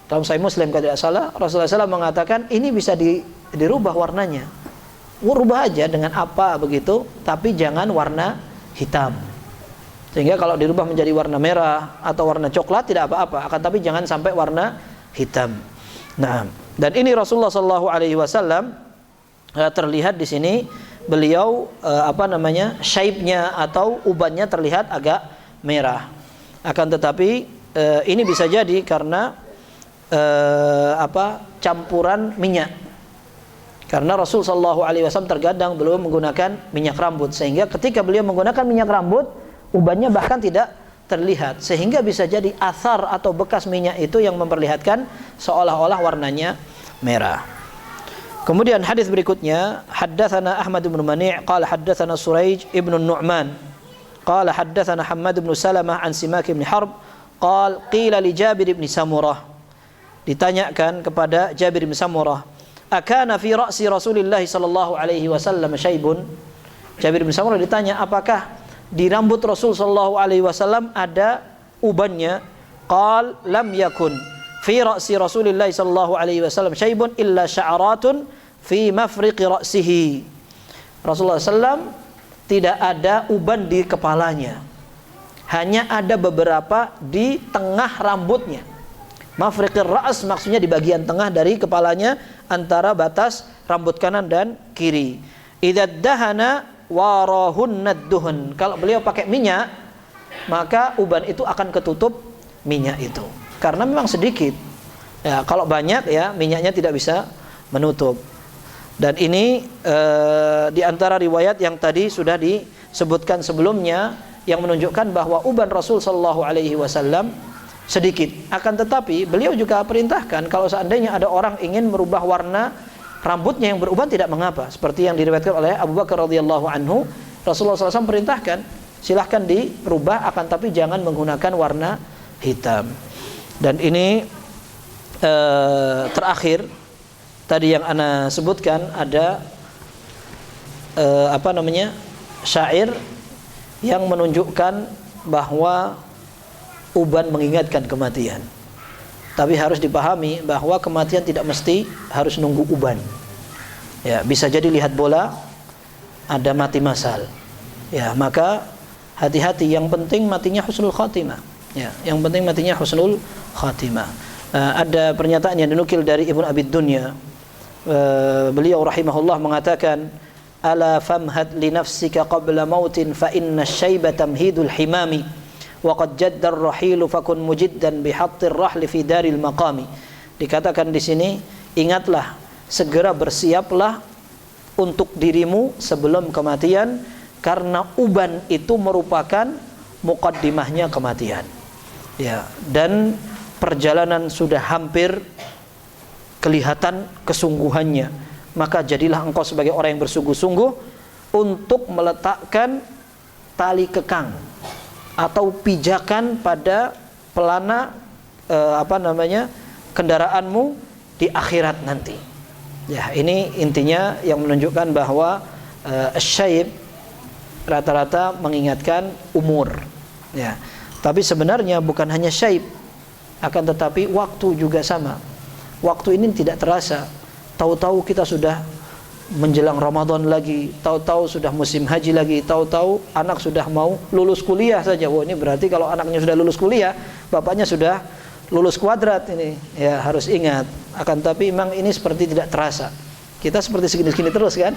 Dalam Sahih Muslim kalau tidak salah, Rasulullah SAW mengatakan ini bisa dirubah warnanya. Rubah aja dengan apa begitu, tapi jangan warna hitam. Sehingga kalau dirubah menjadi warna merah atau warna coklat tidak apa-apa, akan tapi jangan sampai warna hitam. Nah, dan ini Rasulullah SAW terlihat di sini beliau shape-nya atau ubannya terlihat agak merah. Akan tetapi ini bisa jadi karena campuran minyak. Karena Rasul sallallahu alaihi wasallam terkadang beliau menggunakan minyak rambut, sehingga ketika beliau menggunakan minyak rambut, ubannya bahkan tidak terlihat, sehingga bisa jadi athar atau bekas minyak itu yang memperlihatkan seolah-olah warnanya merah. Kemudian hadis berikutnya, haddatsana Ahmad bin Mani' qala haddatsana Suraij ibn Nu'man qala haddatsana Hammad bin Salamah an Simak bin Harb qala qila li Jabir bin Samurah, ditanyakan kepada Jabir bin Samurah, akana fi ra'si Rasulillah sallallahu alaihi wasallam syaibun. Jabir bin Samurah ditanya, apakah di rambut Rasul sallallahu alaihi wasallam ada ubannya? Qal lam yakun fi ra'si Rasulillah sallallahu alaihi wasallam syaibun illa sya'aratun fi mafriqi ra'sihi. Rasulullah sallam tidak ada uban di kepalanya, hanya ada beberapa di tengah rambutnya. Mafriqir ra's maksudnya di bagian tengah dari kepalanya, antara batas rambut kanan dan kiri. Idza dahana warahunna duhun. Kalau beliau pakai minyak, maka uban itu akan ketutup minyak itu. Karena memang sedikit. Ya, kalau banyak ya minyaknya tidak bisa menutup. Dan ini di antara riwayat yang tadi sudah disebutkan sebelumnya yang menunjukkan bahwa uban Rasul sallallahu alaihi wasallam sedikit. Akan tetapi beliau juga perintahkan kalau seandainya ada orang ingin merubah warna rambutnya yang beruban tidak mengapa, seperti yang diriwayatkan oleh Abu Bakar radhiyallahu anhu. Rasulullah SAW perintahkan silahkan dirubah, akan tapi jangan menggunakan warna hitam. Dan ini terakhir tadi yang ana sebutkan ada syair yang menunjukkan bahwa uban mengingatkan kematian. Tapi harus dipahami bahwa kematian tidak mesti harus nunggu uban. Ya, bisa jadi lihat bola ada mati masal. Ya, maka hati-hati, yang penting matinya husnul khatimah. Ya, yang penting matinya husnul khatimah. Ada pernyataan yang dinukil dari Ibnu Abi Dunya. Beliau rahimahullah mengatakan, ala famhad li nafsika qabla mautin fa inna syaiba tamhidul himami wa qad jadda ar-rahilu fakun mujiddan bihattir rahli fi daril maqami. Dikatakan di sini, ingatlah, segera bersiaplah untuk dirimu sebelum kematian, karena uban itu merupakan muqaddimahnya kematian. Ya, dan perjalanan sudah hampir kelihatan kesungguhannya. Maka jadilah engkau sebagai orang yang bersungguh-sungguh untuk meletakkan tali kekang atau pijakan pada pelana kendaraanmu di akhirat nanti. Ya, ini intinya yang menunjukkan bahwa asyaib rata-rata mengingatkan umur. Ya, tapi sebenarnya bukan hanya syaib, akan tetapi waktu juga sama. Waktu ini tidak terasa. Tahu-tahu kita sudah menjelang Ramadan lagi, tahu-tahu sudah musim haji lagi, tahu-tahu anak sudah mau lulus kuliah saja. Wah, ini berarti kalau anaknya sudah lulus kuliah, bapaknya sudah lulus kuadrat ini. Ya, harus ingat. Akan tapi memang ini seperti tidak terasa. Kita seperti segini-segini terus kan?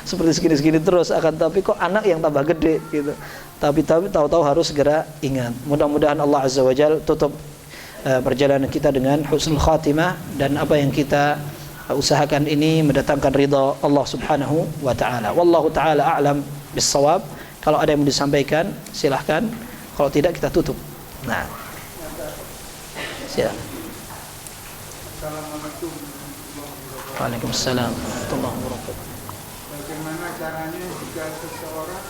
Seperti segini-segini terus, akan tapi kok anak yang tambah gede gitu. Tapi tahu-tahu harus segera ingat. Mudah-mudahan Allah Azza wa Jalla tutup perjalanan kita dengan husnul khatimah, dan apa yang kita usahakan ini mendatangkan ridha Allah Subhanahu wa taala. Wallahu taala a'lam bis-shawab. Kalau ada yang mau disampaikan silahkan, kalau tidak kita tutup. Nah. Silakan. Assalamualaikum. Waalaikumsalam warahmatullahi wabarakatuh. Bagaimana caranya jika seseorang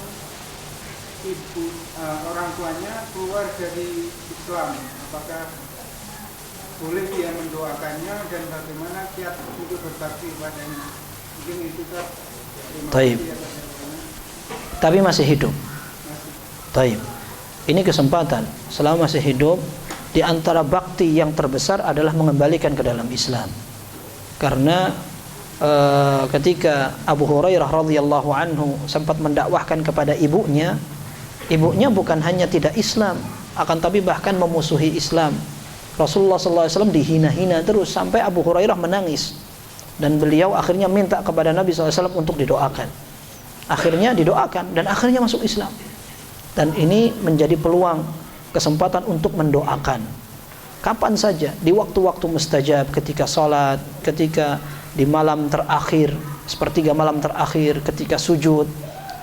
orang tuanya keluar dari Islam, apakah boleh dia mendoakannya, dan bagaimana kiat untuk berbakti padanya? Mungkin itu kan. Taib. Tapi masih hidup. Taib. Ini kesempatan selama masih hidup. Di antara bakti yang terbesar adalah mengembalikan ke dalam Islam. Karena ketika Abu Hurairah radhiyallahu anhu sempat mendakwahkan kepada ibunya bukan hanya tidak Islam, akan tapi bahkan memusuhi Islam. Rasulullah SAW dihina-hina terus sampai Abu Hurairah menangis, dan beliau akhirnya minta kepada Nabi SAW untuk didoakan. Akhirnya didoakan dan akhirnya masuk Islam. Dan ini menjadi peluang, kesempatan untuk mendoakan kapan saja, di waktu-waktu mustajab, ketika salat, ketika di malam terakhir, sepertiga malam terakhir, ketika sujud,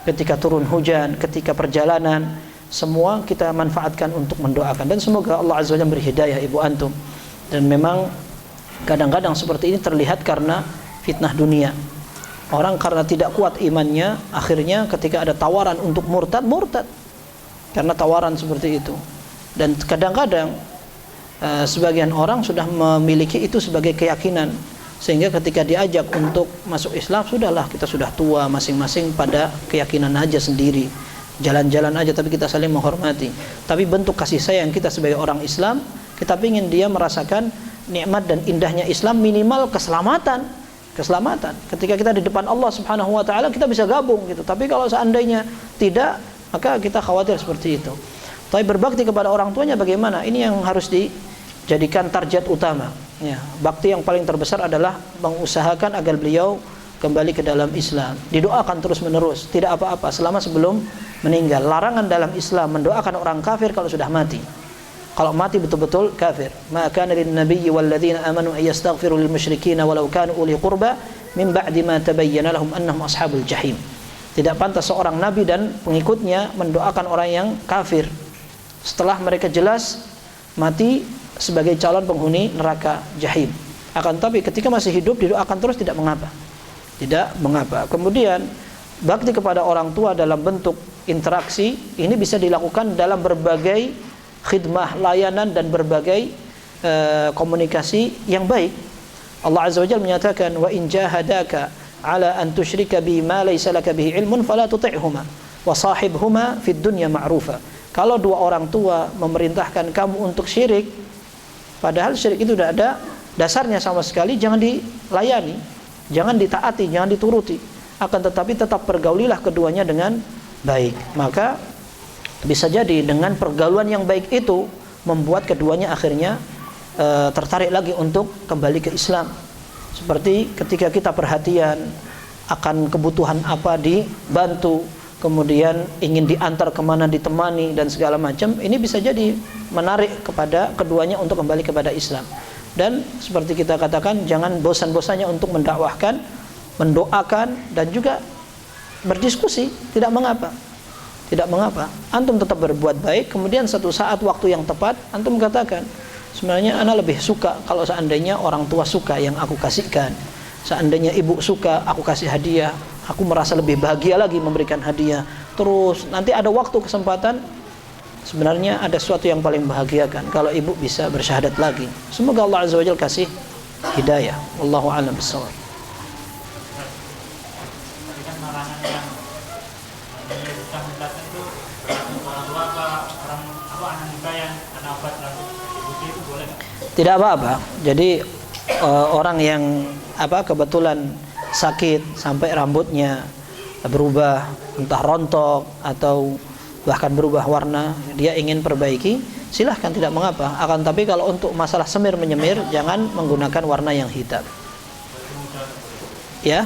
ketika turun hujan, ketika perjalanan. Semua kita manfaatkan untuk mendoakan, dan semoga Allah Azza wa Jalla beri hidayah ibu antum. Dan memang kadang-kadang seperti ini terlihat karena fitnah dunia. Orang karena tidak kuat imannya, akhirnya ketika ada tawaran untuk murtad karena tawaran seperti itu. Dan kadang-kadang sebagian orang sudah memiliki itu sebagai keyakinan, sehingga ketika diajak untuk masuk Islam, sudahlah, kita sudah tua masing-masing pada keyakinan aja sendiri, jalan-jalan aja, tapi kita saling menghormati. Tapi bentuk kasih sayang kita sebagai orang Islam, kita ingin dia merasakan nikmat dan indahnya Islam, minimal keselamatan. Ketika kita di depan Allah Subhanahu wa taala, kita bisa gabung gitu. Tapi kalau seandainya tidak, maka kita khawatir seperti itu. Tapi berbakti kepada orang tuanya bagaimana? Ini yang harus dijadikan target utama. Ya, bakti yang paling terbesar adalah mengusahakan agar beliau kembali ke dalam Islam. Didoakan terus-menerus, tidak apa-apa selama sebelum meninggal. Larangan dalam Islam mendoakan orang kafir kalau sudah mati. Kalau mati betul-betul kafir. Ma kana lin nabiyyi wal ladzina amanu ay yastaghfiru lil musyrikeena walau kanu uli qurba min ba'di ma tabayyana lahum annahum ashabul jahim. Tidak pantas seorang nabi dan pengikutnya mendoakan orang yang kafir setelah mereka jelas mati sebagai calon penghuni neraka jahim. Akan tapi ketika masih hidup didoakan terus, tidak mengapa. Kemudian bakti kepada orang tua dalam bentuk interaksi ini bisa dilakukan dalam berbagai khidmah, layanan, dan berbagai komunikasi yang baik. Allah Azza wa Jalla menyatakan, wa in jahadaka ala an tusyrika bi ma laysa laka bihi ilmun fala tuti'huma wa sahibhuma fid dunya ma'rufa. Kalau dua orang tua memerintahkan kamu untuk syirik, padahal syirik itu tidak ada dasarnya sama sekali, jangan dilayani, jangan ditaati, jangan dituruti. Akan tetapi tetap pergaulilah keduanya dengan baik. Maka bisa jadi dengan pergaulan yang baik itu membuat keduanya akhirnya tertarik lagi untuk kembali ke Islam. Seperti ketika kita perhatian akan kebutuhan apa dibantu, kemudian ingin diantar kemana ditemani dan segala macam, ini bisa jadi menarik kepada keduanya untuk kembali kepada Islam. Dan seperti kita katakan, jangan bosan-bosannya untuk mendakwahkan, mendoakan, dan juga berdiskusi. Tidak mengapa. Antum tetap berbuat baik, kemudian satu saat waktu yang tepat antum katakan, sebenarnya ana lebih suka kalau seandainya orang tua suka yang aku kasihkan, seandainya ibu suka aku kasih hadiah, aku merasa lebih bahagia lagi memberikan hadiah. Terus nanti ada waktu kesempatan, sebenarnya ada sesuatu yang paling bahagiakan kalau ibu bisa bersyahadat lagi. Semoga Allah Azza wa Jalla kasih hidayah. Wallahu a'lam bishawab. Tidak apa-apa. Jadi orang yang kebetulan sakit sampai rambutnya berubah, entah rontok atau bahkan berubah warna, dia ingin perbaiki, silahkan, tidak mengapa. Akan tapi kalau untuk masalah semir menyemir, jangan menggunakan warna yang hitam. Ya?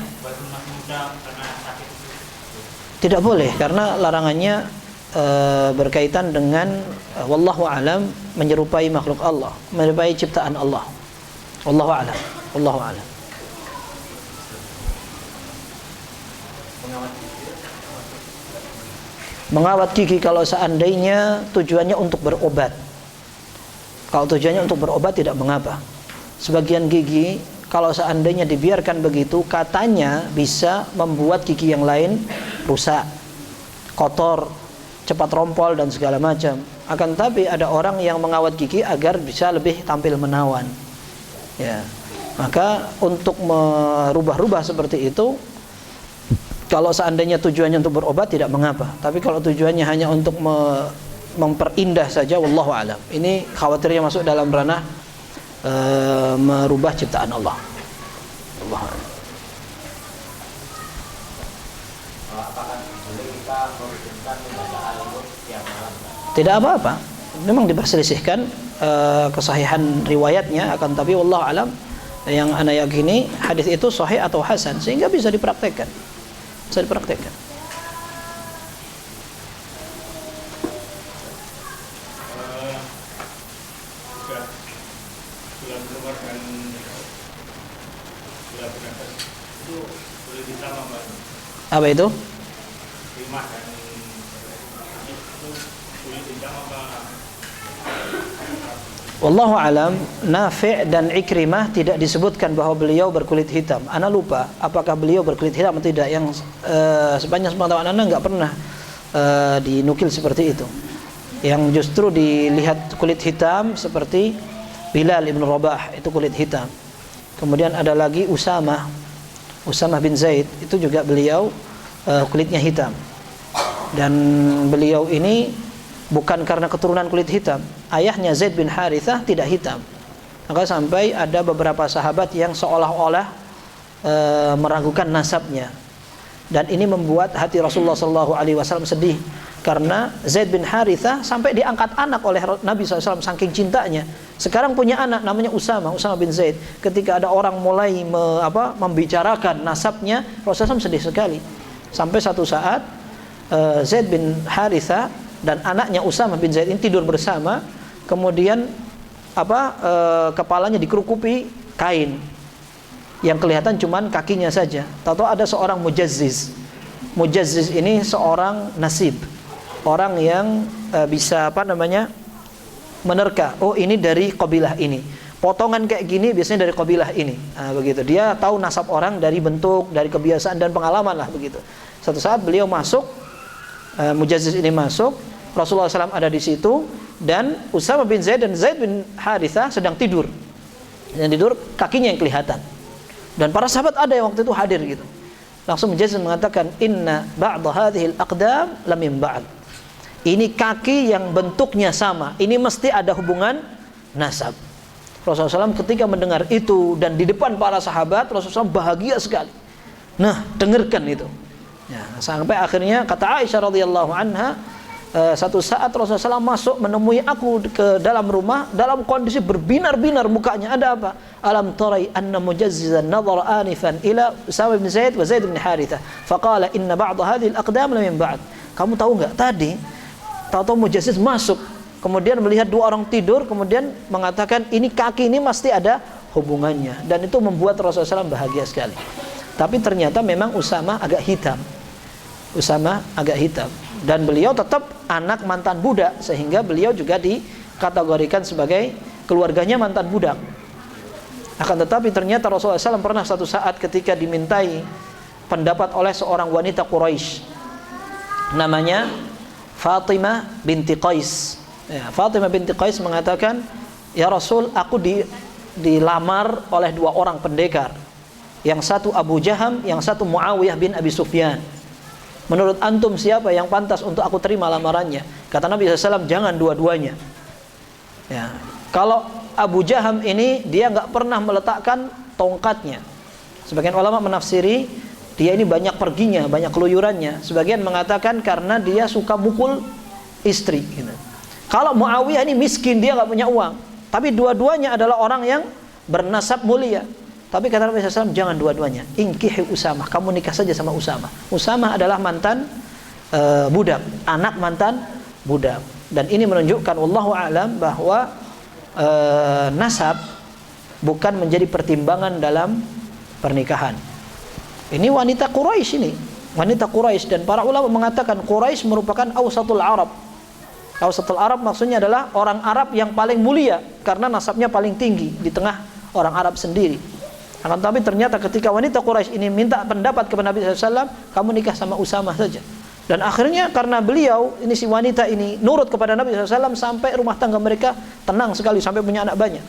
Tidak boleh, karena larangannya berkaitan dengan wallahu alam, menyerupai makhluk Allah, menyerupai ciptaan Allah. Wallahu alam. Wallahu alam. Mengawat gigi kalau seandainya tujuannya untuk berobat. Kalau tujuannya untuk berobat tidak mengapa. Sebagian gigi kalau seandainya dibiarkan begitu, katanya bisa membuat gigi yang lain rusak, kotor, cepat rompol dan segala macam. Akan tapi ada orang yang mengawat gigi agar bisa lebih tampil menawan. Ya. Maka untuk merubah-rubah seperti itu, kalau seandainya tujuannya untuk berobat tidak mengapa. Tapi kalau tujuannya hanya untuk memperindah saja, wallahu alam. Ini khawatirnya masuk dalam ranah merubah ciptaan Allah. Allah. Tidak apa-apa. Memang diperselisihkan kesahihan riwayatnya, akan tapi wallahu alam, yang ana yakini hadis itu sahih atau hasan, sehingga bisa dipraktekkan. Bisa dipraktekkan. Apa itu? Wallahu alam, Nafi' dan Ikrimah tidak disebutkan bahwa beliau berkulit hitam. Ana lupa apakah beliau berkulit hitam atau tidak. Yang sepanjang pengetahuan Ana enggak pernah dinukil seperti itu. Yang justru dilihat kulit hitam seperti Bilal ibn Rabah, itu kulit hitam. Kemudian ada lagi Usamah bin Zaid, itu juga beliau kulitnya hitam. Dan beliau ini bukan karena keturunan kulit hitam. Ayahnya Zaid bin Harithah tidak hitam. Maka sampai ada beberapa sahabat yang seolah-olah meragukan nasabnya. Dan ini membuat hati Rasulullah SAW sedih. Karena Zaid bin Harithah sampai diangkat anak oleh Nabi SAW saking cintanya. Sekarang punya anak namanya Usama bin Zaid. Ketika ada orang mulai membicarakan nasabnya, Rasulullah SAW sedih sekali. Sampai satu saat Zaid bin Harithah dan anaknya Usama bin Zaid ini tidur bersama, kemudian kepalanya dikerukupi kain yang kelihatan cuman kakinya saja. Tahu ada seorang mujazziz. Mujazziz ini seorang nasib, orang yang bisa menerka. Oh, ini dari kabilah ini. Potongan kayak gini biasanya dari kabilah ini. Begitu. Dia tahu nasab orang dari bentuk, dari kebiasaan dan pengalaman lah begitu. Satu saat beliau masuk, Mujazziz ini masuk, Rasulullah SAW ada di situ, dan Usama bin Zaid dan Zaid bin Harithah sedang tidur. Yang tidur kakinya yang kelihatan. Dan para sahabat ada yang waktu itu hadir gitu. Langsung Mujazziz mengatakan, inna ba'da hadhil aqdam lam min ba'd. Ini kaki yang bentuknya sama, ini mesti ada hubungan nasab. Rasulullah SAW ketika mendengar itu dan di depan para sahabat, Rasulullah SAW bahagia sekali. Nah, dengarkan itu. Ya, sampai akhirnya kata Aisyah radhiyallahu anha, satu saat Rasulullah SAW masuk menemui aku ke dalam rumah dalam kondisi berbinar-binar mukanya. Ada apa? Alam tarai anna mujazzizan nadhara anifan ila Usama bin Zaid wa Zaid bin Harithah faqala inna ba'da hadhihi al-aqdam lam min ba'd. Kamu tahu enggak tadi tahu Mujazziz masuk kemudian melihat dua orang tidur, kemudian mengatakan ini kaki ini mesti ada hubungannya, dan itu membuat Rasulullah SAW bahagia sekali. Tapi ternyata memang Usama agak hitam. Dan beliau tetap anak mantan budak, sehingga beliau juga dikategorikan sebagai keluarganya mantan budak. Akan tetapi ternyata Rasulullah SAW pernah satu saat ketika dimintai pendapat oleh seorang wanita Quraisy namanya Fatimah binti Qais. Ya, Fatimah binti Qais mengatakan, "Ya Rasul, aku dilamar oleh dua orang pendekar. Yang satu Abu Jaham, yang satu Muawiyah bin Abi Sufyan. Menurut antum siapa yang pantas untuk aku terima lamarannya?" Kata Nabi SAW, "Jangan dua-duanya." Ya, kalau Abu Jaham ini dia nggak pernah meletakkan tongkatnya. Sebagian ulama menafsiri dia ini banyak perginya, banyak keluyurannya. Sebagian mengatakan karena dia suka mukul istri. Gitu. Kalau Muawiyah ini miskin, dia nggak punya uang. Tapi dua-duanya adalah orang yang bernasab mulia. Tapi kata Nabi SAW, jangan dua-duanya. Ingkihi Usamah, kamu nikah saja sama Usamah. Usamah adalah mantan budak, anak mantan budak. Dan ini menunjukkan wallahu a'lam bahwa nasab bukan menjadi pertimbangan dalam pernikahan. Ini wanita Quraisy ini, wanita Quraisy, dan para ulama mengatakan Quraisy merupakan awsatul Arab. Awsatul Arab maksudnya adalah orang Arab yang paling mulia karena nasabnya paling tinggi di tengah orang Arab sendiri. Akan tetapi ternyata ketika wanita Quraisy ini minta pendapat kepada Nabi SAW, kamu nikah sama Usamah saja. Dan akhirnya karena beliau, ini si wanita ini nurut kepada Nabi SAW sampai rumah tangga mereka tenang sekali, sampai punya anak banyak.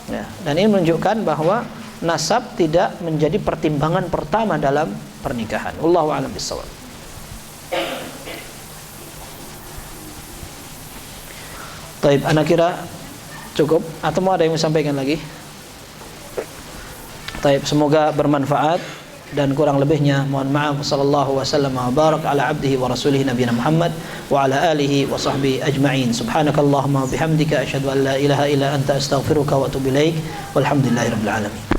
Ya, dan ini menunjukkan bahwa nasab tidak menjadi pertimbangan pertama dalam pernikahan. Wallahu a'lam bishawab. Baik, ana kira cukup atau mau ada yang mau sampaikan lagi? Baik, semoga bermanfaat dan kurang lebihnya mohon maaf. Sallallahu wasallam wa barak ala abdihi wa rasulih nabiyina Muhammad wa ala alihi wa sahbihi ajma'in. Subhanakallahumma wa bihamdika asyhadu an la ilaha illa anta astaghfiruka wa atubu ilaik. Walhamdulillahirabbil alamin.